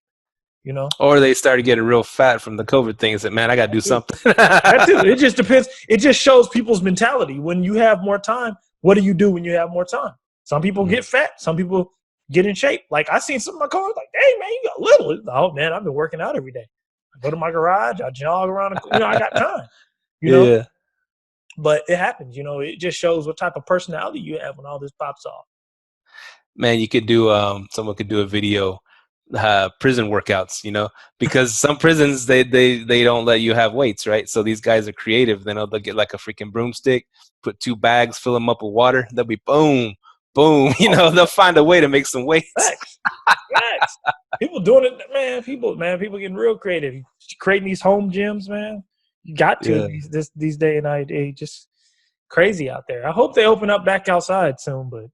You know? Or they started getting real fat from the COVID thing and said, man, I got to do something. That too. It just depends. It just shows people's mentality. When you have more time, what do you do when you have more time? Some people get fat. Some people get in shape. Like, I seen some of my cars like, hey, man, you got little. Oh, man, I've been working out every day. I go to my garage. I jog around. I got time. You know? Yeah. But it happens. You know, it just shows what type of personality you have when all this pops off. Man, you could do, someone could do a video, prison workouts, you know, because some prisons, they don't let you have weights, right? So these guys are creative. Then they'll get like a freaking broomstick, put 2 bags, fill them up with water. They'll be boom, boom. You know, they'll find a way to make some weights. Facts. People doing it, man. People getting real creative. Creating these home gyms, man. You got to these day and age. Just crazy out there. I hope they open up back outside soon, but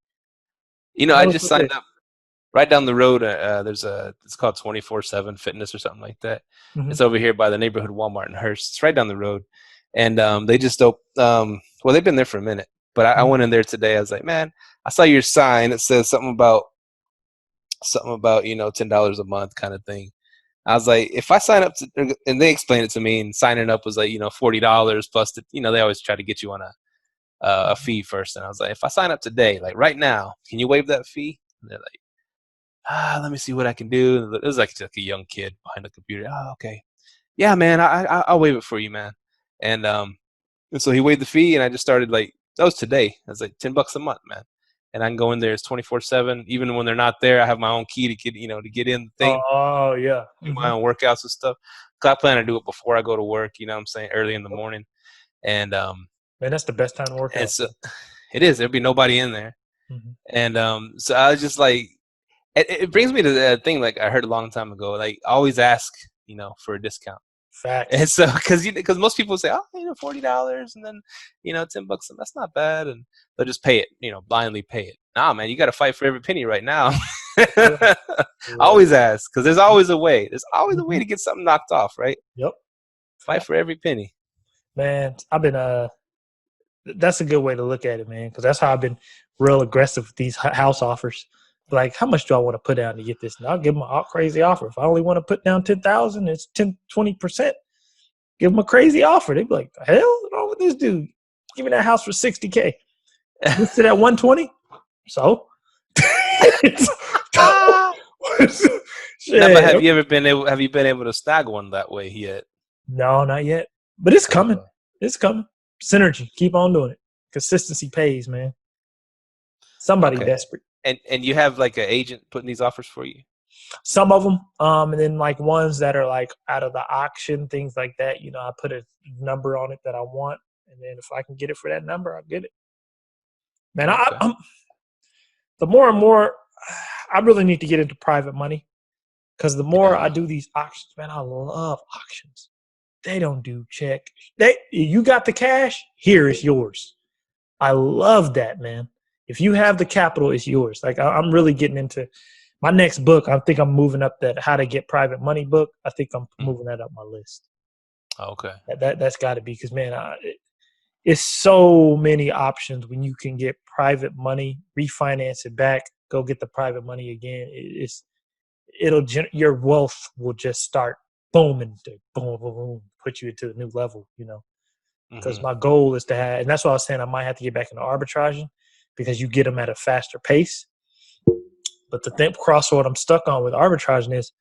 you know, I just signed up right down the road. It's called 24/7 Fitness or something like that. Mm-hmm. It's over here by the neighborhood Walmart in Hearst. It's right down the road, and they just well, they've been there for a minute, but I went in there today. I was like, man, I saw your sign. It says something about you know, $10 a month kind of thing. I was like, if I sign up to, and they explained it to me, and signing up was like, you know, $40 plus you know, they always try to get you on a fee first. And I was like, if I sign up today, like right now, can you waive that fee? And they're like, let me see what I can do. It was like a young kid behind the computer. Oh, okay. Yeah, man, I'll waive it for you, man. And so he waived the fee, and I just started like, that was today. I was like, $10 a month, man. And I can go in there. It's 24/7. Even when they're not there, I have my own key to get in the thing. Oh yeah. Do my own workouts and stuff. Cause I plan to do it before I go to work. You know what I'm saying? Early in the morning. And man, that's the best time to work out. So it is. There'll be nobody in there. Mm-hmm. And so I was just like, it brings me to that thing like I heard a long time ago. Like, always ask, you know, for a discount. Facts. And so, because most people say, oh, you know, $40, and then, you know, $10, and that's not bad, and they'll just pay it, you know, blindly pay it. Nah, man, you got to fight for every penny right now. Yeah. Always ask, because there's always a way. There's always a way to get something knocked off, right? Yep. Fight for every penny. Man, I've been that's a good way to look at it, man, because that's how I've been real aggressive with these house offers. Like, how much do I want to put down to get this? And I'll give them a crazy offer. If I only want to put down $10,000, it's 20%. Give them a crazy offer. They'd be like, the hell is wrong with this dude? Give me that house for $60K. Listed at $120. So, Shit. Now, but have you been able to snag one that way yet? No, not yet. But it's coming. It's coming. Synergy. Keep on doing it. Consistency pays, man. Somebody desperate. And you have like an agent putting these offers for you? Some of them. And then like ones that are like out of the auction, things like that. You know, I put a number on it that I want. And then if I can get it for that number, I'll get it. Man, I'm the more and more, I really need to get into private money. Because the more I do these auctions, man, I love auctions. They don't do check. You got the cash, here is yours. I love that, man. If you have the capital, it's yours. Like, I'm really getting into my next book. I think I'm moving up that How to Get Private Money book. I think I'm moving that up my list. Okay. That's got to be, because, man, it's so many options when you can get private money, refinance it back, go get the private money again. Your wealth will just start booming, boom, boom, boom, put you into a new level, you know. Because my goal is to have, and that's why I was saying I might have to get back into arbitraging, because you get them at a faster pace. But the crossroad I'm stuck on with arbitraging is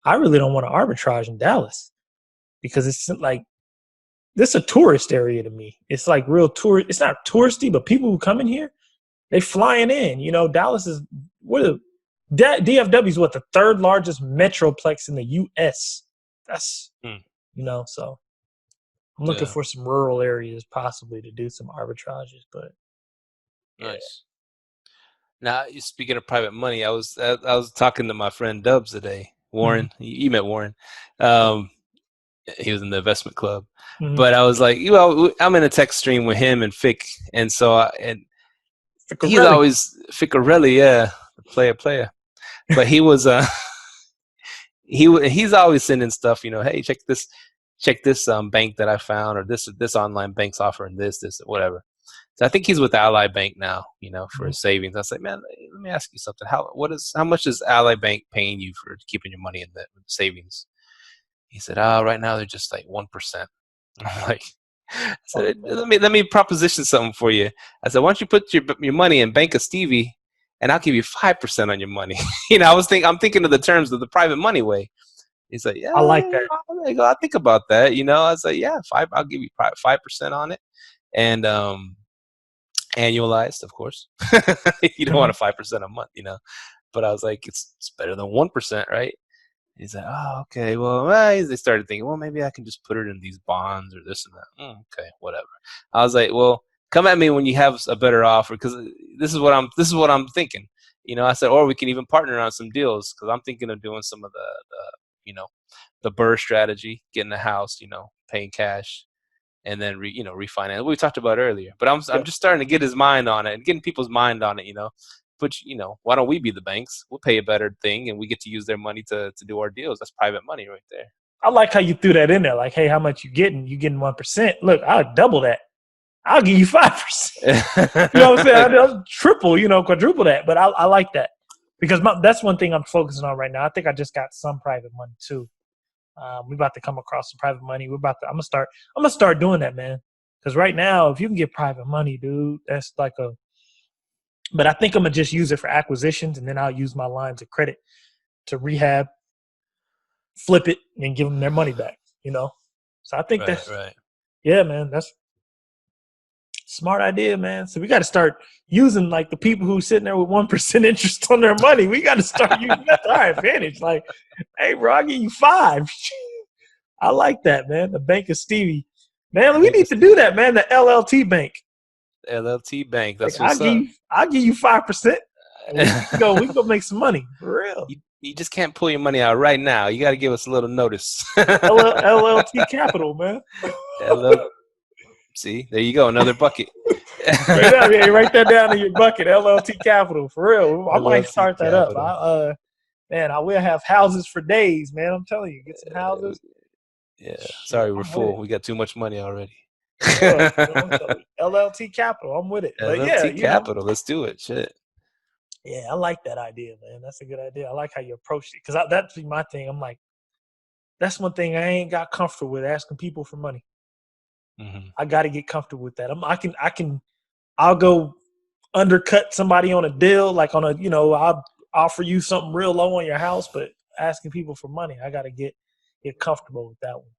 I really don't want to arbitrage in Dallas, because it's like, this is a tourist area to me. It's like real tourist. It's not touristy, but people who come in here, they flying in. You know, Dallas is DFW is the third largest metroplex in the U.S. That's you know, so I'm looking for some rural areas possibly to do some arbitrages, but nice. Now, speaking of private money, I was talking to my friend Dubs today, Warren. You met Warren. He was in the investment club. Mhm. But I was like, I'm in a text stream with him and Fick, and so he's Ficarelli. always Ficarelli, yeah, player. But he was he's always sending stuff, hey, check this bank that I found, or this online bank's offering this whatever. So I think he's with Ally Bank now, for his savings. I was like, man, let me ask you something. How much is Ally Bank paying you for keeping your money in the savings? He said, right now they're just like 1%. I'm like, I said, let me proposition something for you. I said, why don't you put your money in Bank of Stevie, and I'll give you 5% on your money. I'm thinking of the terms of the private money way. He's like, yeah, I like that. I'll think about that. I was like, yeah, I'll give you 5% on it, and annualized, of course. You don't want a 5% a month, But I was like, it's better than 1%, right? He's like, oh, okay. Well, they started thinking, well, maybe I can just put it in these bonds or this and that. Okay, whatever. I was like, well, come at me when you have a better offer, because this is what I'm thinking. I said, or we can even partner on some deals, because I'm thinking of doing some of the BRRRR strategy, getting a house, paying cash, and then refinance. What we talked about earlier. But I'm just starting to get his mind on it and getting people's mind on it. But why don't we be the banks? We'll pay a better thing, and we get to use their money to do our deals. That's private money right there. I like how you threw that in there. Like, hey, how much you getting? You getting 1%? Look, I'll double that. I'll give you 5%. You know what I'm saying? I'll triple, quadruple that. But I like that, because that's one thing I'm focusing on right now. I think I just got some private money too. We're about to come across some private money. I'm gonna start doing that, man. Because right now, if you can get private money, dude, that's like but I think I'm gonna just use it for acquisitions, and then I'll use my lines of credit to rehab, flip it, and give them their money back. So I think that's right. Yeah, man, that's smart idea, man. So we got to start using like the people who sitting there with 1% interest on their money. We got to start using that to our advantage. Like, hey, bro, I'll give you 5. I like that, man. The Bank of Stevie, man. We need to do that, man. The LLT Bank. LLT Bank. That's like, what's up. I'll give you 5%. We can go make some money for real. You just can't pull your money out right now. You got to give us a little notice. LLT Capital, man. See, there you go, another bucket. Write that down in your bucket. LLT Capital, for real. I might start that up. I will have houses for days, man. I'm telling you, get some houses. Yeah, sorry, we're full. We got too much money already. LLT Capital, I'm with it. LLT Capital, let's do it. Shit. Yeah, I like that idea, man. That's a good idea. I like how you approached it, because that's my thing. I'm like, that's one thing I ain't got comfortable with, asking people for money. Mm-hmm. I got to get comfortable with that. I'll go undercut somebody on a deal, like I'll offer you something real low on your house, but asking people for money, I got to get comfortable with that one.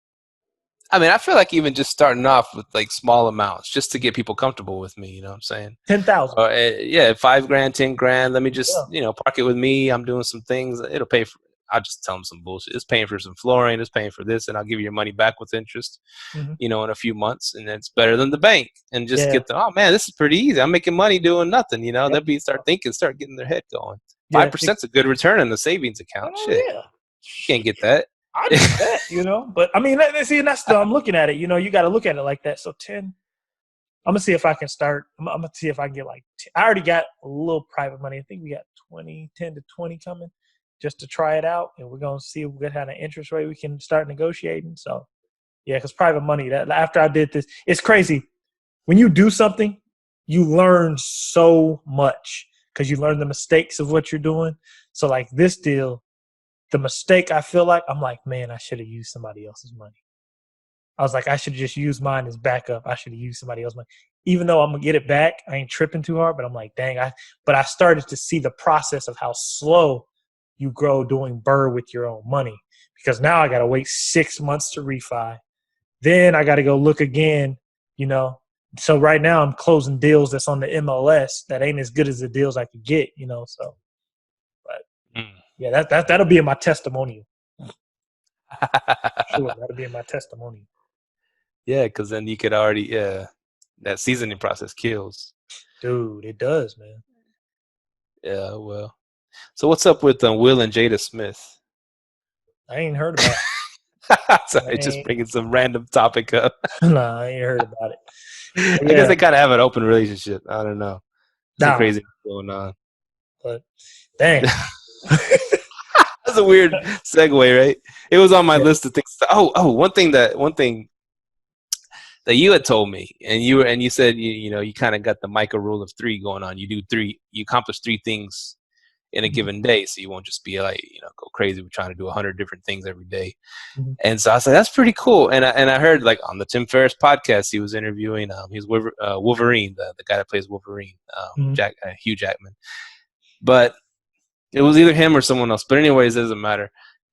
I mean, I feel like even just starting off with like small amounts, just to get people comfortable with me. You know what I'm saying? 10,000. Yeah, $5,000, $10,000. Let me just park it with me. I'm doing some things. It'll pay for. I'll just tell them some bullshit. It's paying for some flooring. It's paying for this, and I'll give you your money back with interest. Mm-hmm. In a few months, and it's better than the bank. And just get oh man, this is pretty easy. I'm making money doing nothing. They'll start getting their head going. 5%'s a good return in the savings account. Shit, you can't get that. I do that, But I mean, see, and that's I'm looking at it. You got to look at it like that. So 10. I'm gonna see if I can start. I'm gonna see if I can get like 10. I already got a little private money. I think we got 10 to 20 coming, just to try it out, and we're gonna see if we get kind of interest rate we can start negotiating. So. Yeah, because private money, that after I did this, it's crazy. When you do something, you learn so much, because you learn the mistakes of what you're doing. So like this deal, the mistake, I feel like, I'm like, man, I should have used somebody else's money. I was like, I should have just used mine as backup. I should have used somebody else's money. Even though I'm going to get it back, I ain't tripping too hard, but I'm like, dang. But I started to see the process of how slow you grow doing BRRRR with your own money, because now I got to wait 6 months to refi. Then I got to go look again, So right now I'm closing deals that's on the MLS that ain't as good as the deals I could get, So, but yeah, that'll be in my testimonial. Sure, that'll be in my testimonial. Yeah, because then you could already, that seasoning process kills. Dude, it does, man. Yeah, well. So what's up with Will and Jada Smith? I ain't heard about it. Sorry, just bringing some random topic up. Nah, I ain't heard about it. I guess they kind of have an open relationship. I don't know. Some Nah, crazy going on. but dang. That's a weird segue, right? It was on my list of things. One thing that you had told me, and you said you kind of got the Myka rule of 3 going on. You accomplish 3 things in a given day, so you won't just be like go crazy with trying to do 100 different things every day. Mm-hmm. And so I was like, that's pretty cool. And I heard like on the Tim Ferriss podcast, he was interviewing he's Wolverine, the guy that plays Wolverine, Hugh Jackman. But it was either him or someone else. But anyways, it doesn't matter.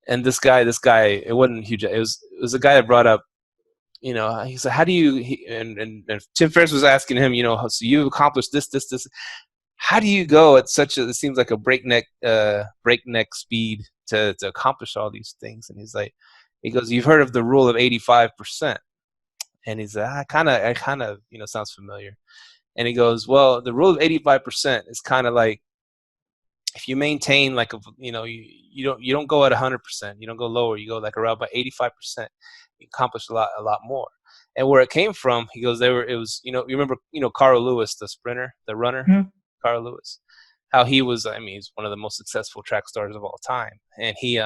And this guy, it wasn't Hugh Jackman. It was a guy that brought up, he said, how do you, and Tim Ferriss was asking him, so you've accomplished this. How do you go at it seems like a breakneck speed to accomplish all these things? And he goes, you've heard of the rule of 85%. And he's like, I kind of, sounds familiar. And he goes, well, the rule of 85% is kind of like, if you maintain like you don't go at 100%, you don't go lower, you go like around about 85%, you accomplish a lot more. And where it came from, he goes, you remember Carl Lewis, the sprinter, the runner, Carl Lewis, how he was, he's one of the most successful track stars of all time. And he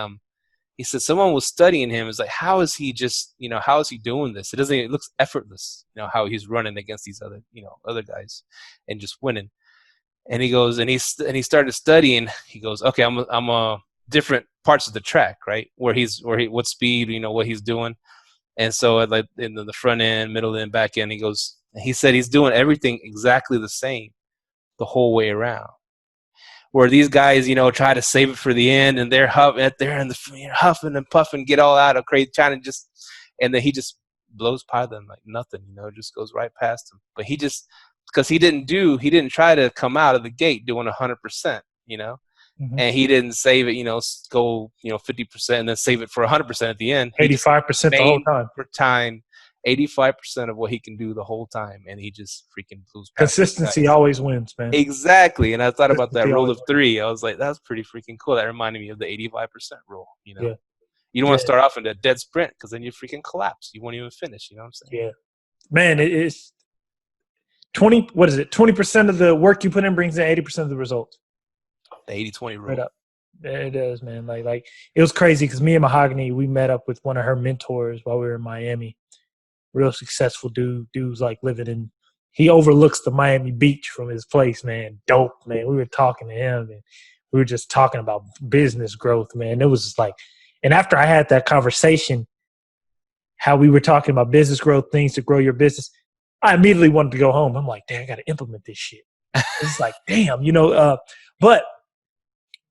said someone was studying him, is like, how is he how is he doing this? It looks effortless, how he's running against these other guys and just winning. And he goes, and he started studying. He goes, okay, I'm different parts of the track, right? What speed, what he's doing. And so like in the front end, middle end, back end, he said he's doing everything exactly the same the whole way around. Where these guys, try to save it for the end, and they're huffing and puffing, get all out of crazy, trying to and then he just blows by them like nothing, just goes right past them. But because he didn't try to come out of the gate doing 100%, and he didn't save it, go 50% and then save it for 100% at the end. 85% the whole time. For time, 85% of what he can do the whole time, and he just freaking blows past. Consistency always wins, man. Exactly, and I thought about that rule of 3. I was like, that's pretty freaking cool. That reminded me of the 85% rule. Yeah. You don't want to start off in a dead sprint because then you freaking collapse. You won't even finish. You know what I'm saying? Yeah, man, it is 20. What is it? 20% of the work you put in brings in 80% of the results. The 80-20 rule. Right up. It does, man. Like it was crazy because me and Mahogany, we met up with one of her mentors while we were in Miami. Real successful dude. Dude's like he overlooks the Miami beach from his place, man. Dope, man. We were talking to him and we were just talking about business growth, man. It was just like, and after I had that conversation, how we were talking about business growth, things to grow your business, I immediately wanted to go home. I'm like, damn, I got to implement this shit. It's like, damn, but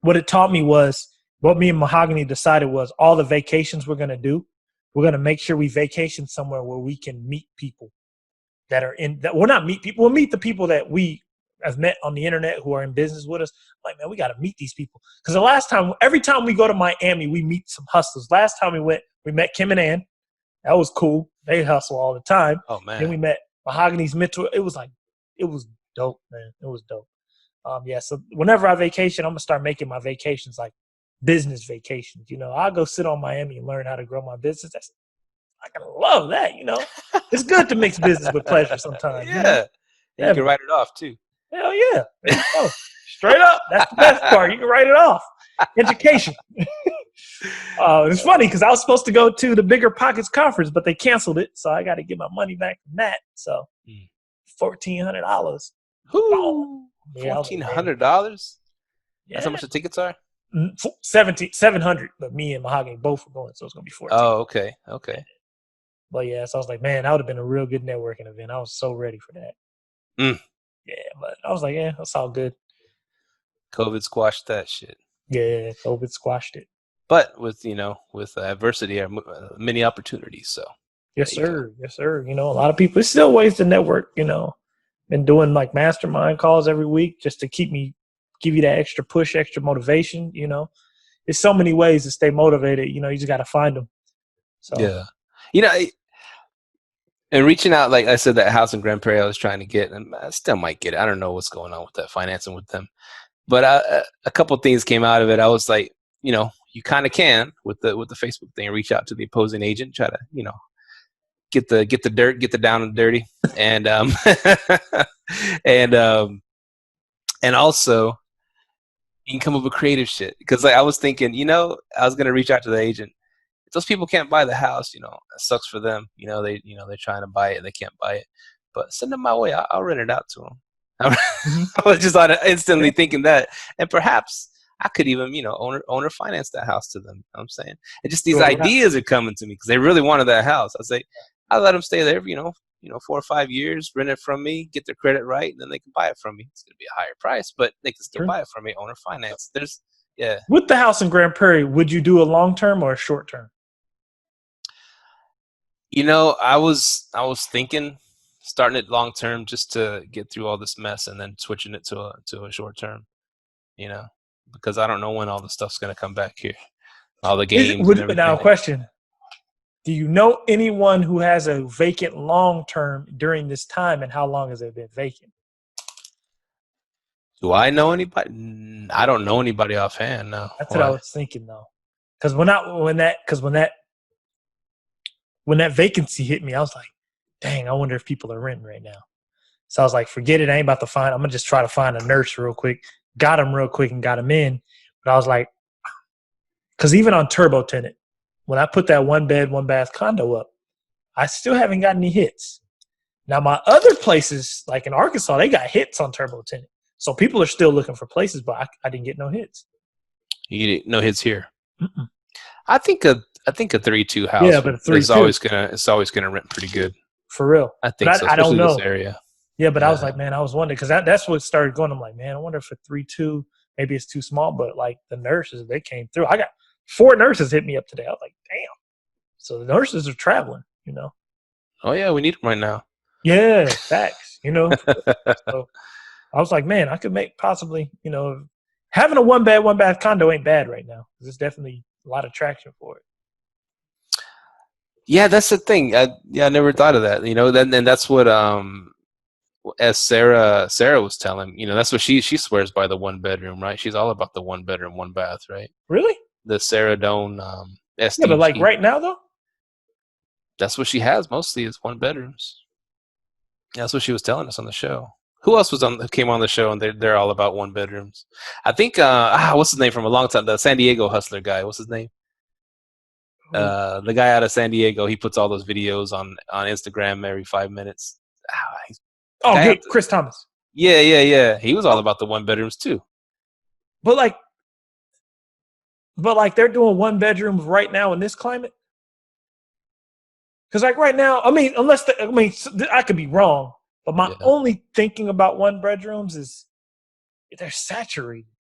what it taught me was, what me and Mahogany decided was all the vacations we're going to do, we're going to make sure we vacation somewhere where we can meet people that are we'll not meet people. We'll meet the people that we have met on the internet who are in business with us. Like, man, we got to meet these people. Because every time we go to Miami, we meet some hustlers. Last time we met Kim and Ann. That was cool. They hustle all the time. Oh, man. Then we met Mahogany's mentor. It was dope, man. It was dope. So whenever I vacation, I'm going to start making my vacations like business vacations. I'll go sit on Miami and learn how to grow my business. I can love that, It's good to mix business with pleasure sometimes. Yeah. You can write it off, too. Hell yeah. There you go. Straight up. That's the best part. You can write it off. Education. It's funny because I was supposed to go to the BRRRR-B conference, but they canceled it. So I got to get my money back from that. So $1,400. $1,400? That's how much the tickets are? 700, but me and Mahogany both were going, so it's gonna be 14. Oh, okay. But yeah, so I was like, man, that would have been a real good networking event. I was so ready for that. Yeah, but I was like, yeah, that's all good. COVID squashed that shit. Yeah, COVID squashed it. But with adversity are many opportunities. So yes, sir. A lot of people. There's still ways to network. Been doing like mastermind calls every week just to give you that extra push, extra motivation. There's so many ways to stay motivated. You just got to find them. So yeah, and reaching out, like I said, that house in Grand Prairie I was trying to get, and I still might get it. I don't know what's going on with that financing with them, but a couple things came out of it. I was like, you you kind of can with the Facebook thing. Reach out to the opposing agent, try to get the dirt, get the down and dirty, and and and also you can come up with creative shit. Because I was thinking, I was gonna reach out to the agent. If those people can't buy the house, it sucks for them. They're trying to buy it, they can't buy it, but send them my way. I'll rent it out to them. I was just instantly thinking that, and perhaps I could even, owner finance that house to them. You know what I'm saying, and just these ideas are coming to me because they really wanted that house. I say, I'll let them stay there, 4 or 5 years, rent it from me, get their credit right, and then they can buy it from me. It's gonna be a higher price, but they can still buy it from me, owner finance. With the house in Grand Prairie, would you do a long term or a short term? I was thinking starting it long term just to get through all this mess, and then switching it to a short term. Because I don't know when all the stuff's gonna come back here, all the games and everything. Now, question: do you know anyone who has a vacant long term during this time, and how long has it been vacant? Do I know anybody? I don't know anybody offhand. No. That's what I was thinking though, because when that vacancy hit me, I was like, dang, I wonder if people are renting right now. So I was like, forget it. I ain't about to I'm going to just try to find a nurse real quick. Got him real quick and got him in. But I was like, because even on Turbo Tenant, when I put that 1-bed, 1-bath condo up, I still haven't got any hits. Now, my other places, like in Arkansas, they got hits on Turbo Tenant. So people are still looking for places, but I didn't get no hits. You get no hits here? Mm-mm. I think a 3-2 house but is always gonna rent pretty good. For real. I think so, I don't know. This area. Yeah, but I was like, man, I was wondering because that's what started going. I'm like, man, I wonder if a 3-2 maybe it's too small. But like the nurses, they came through. I got 4 nurses hit me up today. I was like, damn. So the nurses are traveling, Oh yeah, we need them right now. Yeah, facts. So I was like, man, I could make possibly, having a 1-bed, 1-bath condo ain't bad right now. There's definitely a lot of traction for it. Yeah, that's the thing. I never thought of that. Then that's what as Sarah was telling. That's what she swears by, the 1-bedroom, right? She's all about the 1-bedroom, 1-bath, right? Really? The Sarah Doan SDG. Yeah, but like right now though, that's what she has mostly is 1-bedrooms. That's what she was telling us on the show. Who else came on the show and they're all about 1-bedrooms? I think what's his name from a long time? The San Diego hustler guy. What's his name? The guy out of San Diego. He puts all those videos on Instagram every 5 minutes. Good, Chris Thomas. Yeah. He was all about the 1-bedrooms too. But like they're doing 1-bedrooms right now in this climate. Because like right now, I mean, I could be wrong, but my only thinking about 1-bedrooms is they're saturated.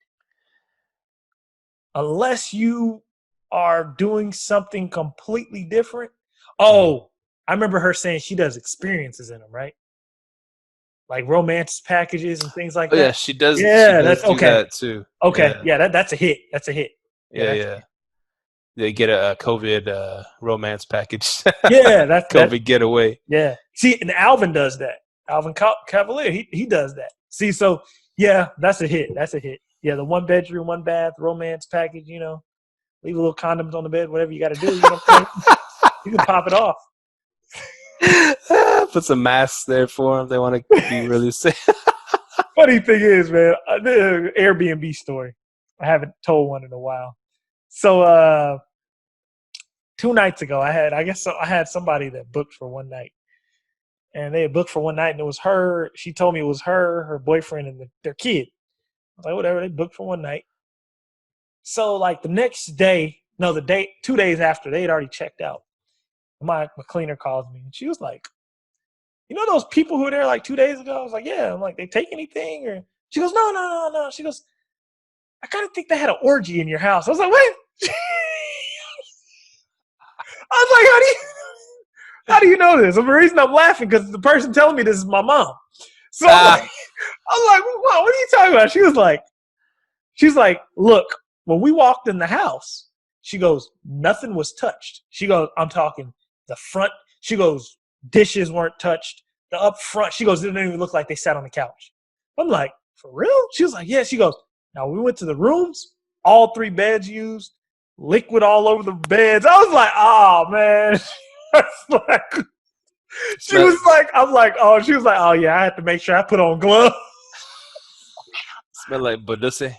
Unless you are doing something completely different. Oh, I remember her saying she does experiences in them, right? Like romance packages and things like that. Yeah, she does. Yeah, that's okay. That too. Okay, yeah, that's a hit. That's a hit. Yeah. They get a COVID romance package. Yeah, that's COVID getaway. Yeah. See, and Alvin does that. Alvin Cavalier, he does that. See, so yeah, that's a hit. That's a hit. Yeah, the 1-bedroom, 1-bath romance package. Leave a little condoms on the bed, whatever you got to do. You can pop it off. Put some masks there for them. They want to be really safe. Funny thing is, man, the Airbnb story. I haven't told one in a while. So 2 nights ago, I had somebody that booked for one night, and they had booked for one night, and it was her. She told me it was her boyfriend, and their kid. I was like, whatever. They booked for one night. So like the next day, 2 days after, they had already checked out. My cleaner calls me, and she was like, those people who were there like 2 days ago? I was like, yeah. I'm like, they take anything? Or she goes, no. She goes, I kind of think they had an orgy in your house. I was like, wait. I was like, how do you know this? The reason I'm laughing because the person telling me this is my mom. So I'm like, what are you talking about? She's like, look, when we walked in the house, she goes, nothing was touched. She goes, I'm talking the front. She goes, dishes weren't touched. The up front, she goes, it didn't even look like they sat on the couch. I'm like, for real? She was like, yeah. She goes, now we went to the rooms, all 3 beds used. liquid all over the beds. I was like, oh man. She was like, I'm like, oh, she was like, oh yeah, I had to make sure I put on gloves. Smell like Badusse.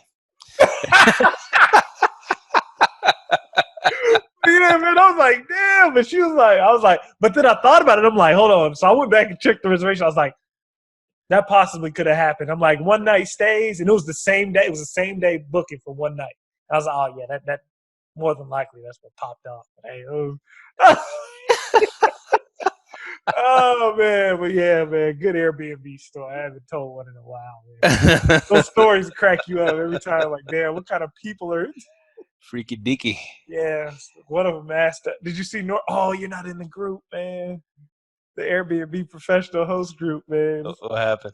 Yeah, man. I was like, damn. But she was like, I was like, but then I thought about it. I'm like, hold on. So I went back and checked the reservation. I was like, that possibly could have happened. I'm like, one night stays, and it was the same day. It was the same day booking for one night. I was like, oh yeah, that more than likely that's what popped off. Hey, oh man, but yeah, man, good Airbnb story. I haven't told one in a while, man. Those stories crack you up every time. Like, damn, what kind of people are? Freaky deaky. Yeah, one of them asked. Did you see? Oh, you're not in the group, man. The Airbnb professional host group, man. What happened?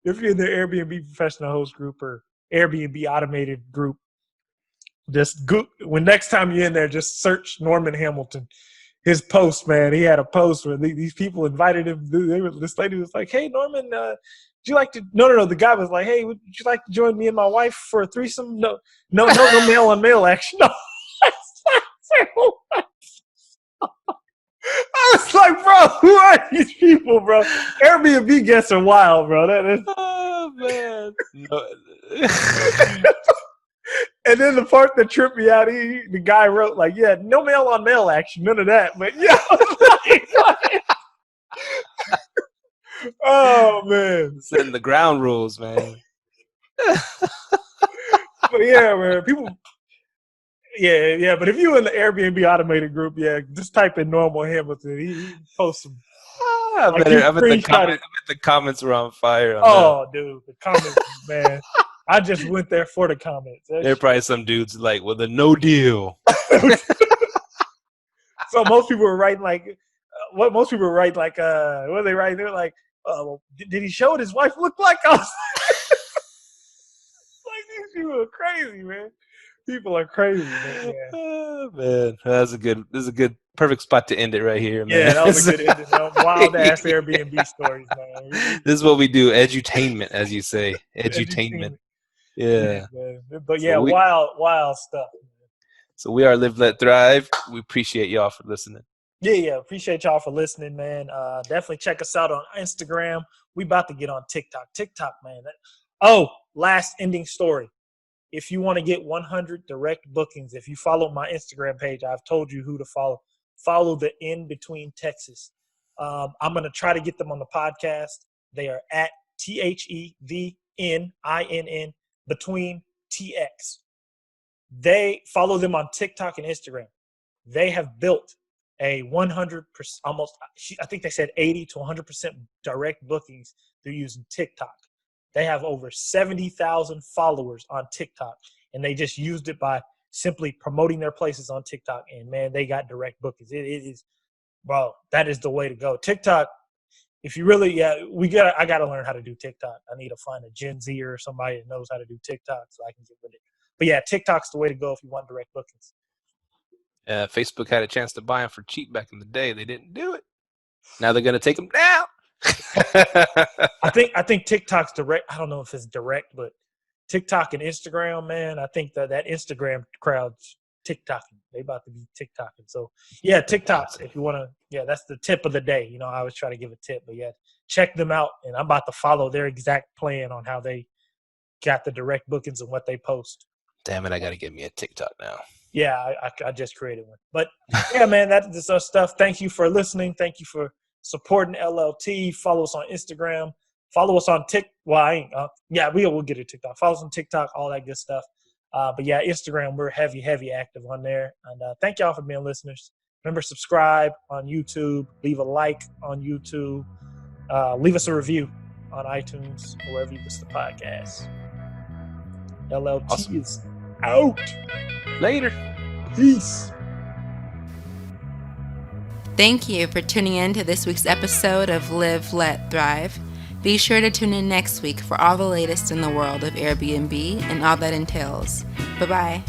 If you're in the Airbnb professional host group or Airbnb automated group, just go, when next time you're in there, just search Norman Hamilton. His post, man, he had a post where these people invited him. This lady was like, "Hey, Norman, would you like to?" No. The guy was like, "Hey, would you like to join me and my wife for a threesome?" No male on male action. No. I was like, bro, who are these people, bro? Airbnb guests are wild, bro. Oh man. No. And then the part that tripped me out, the guy wrote like, yeah, no male on male action, none of that. But yeah, oh man, setting the ground rules, man. But yeah, man, people. Yeah. But if you in the Airbnb automated group, yeah, just type in Normal Hamilton. He posts some. I bet the comments were on fire. Oh, dude, the comments, man. I just went there for the comments. There are probably some dudes like, well, the no deal. So most people were writing like, what are they writing? They're like, well, did he show what his wife looked like? I was like, these people are crazy, man. People are crazy, man. Yeah. Oh, man, this is a good, perfect spot to end it right here, man. Yeah, that was a good ending. Wild ass Airbnb stories, man. This is what we do, edutainment, as you say, edutainment. Yeah. But yeah, wild stuff. So we are Live, Let, Thrive. We appreciate y'all for listening. Yeah. Appreciate y'all for listening, man. Definitely check us out on Instagram. We about to get on TikTok. Man. Last ending story. If you want to get 100 direct bookings, if you follow my Instagram page, I've told you who to follow. Follow the In Between Texas. I'm going to try to get them on the podcast. They are at THEVNINN between TX. They follow them on TikTok and Instagram. They have built a 100%, almost, I think they said 80 to 100% direct bookings through using TikTok. They have over 70,000 followers on TikTok, and they just used it by simply promoting their places on TikTok. And man, they got direct bookings. It is, bro, that is the way to go. TikTok. If you really, I got to learn how to do TikTok. I need to find a Gen Z or somebody that knows how to do TikTok so I can get with it. But yeah, TikTok's the way to go if you want direct bookings. Facebook had a chance to buy them for cheap back in the day. They didn't do it. Now they're going to take them down. I think TikTok's direct. I don't know if it's direct, but TikTok and Instagram, man, I think that Instagram crowd's TikToking. They about to be TikToking. So yeah, TikTok. If you want to, that's the tip of the day. I always try to give a tip, but yeah, check them out. And I'm about to follow their exact plan on how they got the direct bookings and what they post. Damn it, I got to get me a TikTok now. Yeah, I just created one. But yeah, man, that's our stuff. Thank you for listening. Thank you for supporting LLT. Follow us on Instagram. Follow us on we'll get a TikTok. Follow us on TikTok, all that good stuff. But yeah, Instagram, we're heavy active on there. And thank y'all for being listeners. Remember, subscribe on YouTube. Leave a like on YouTube. Leave us a review on iTunes or wherever you listen to podcasts. LLT is out. Later. Peace. Thank you for tuning in to this week's episode of Live, Let, Thrive. Be sure to tune in next week for all the latest in the world of Airbnb and all that entails. Bye-bye.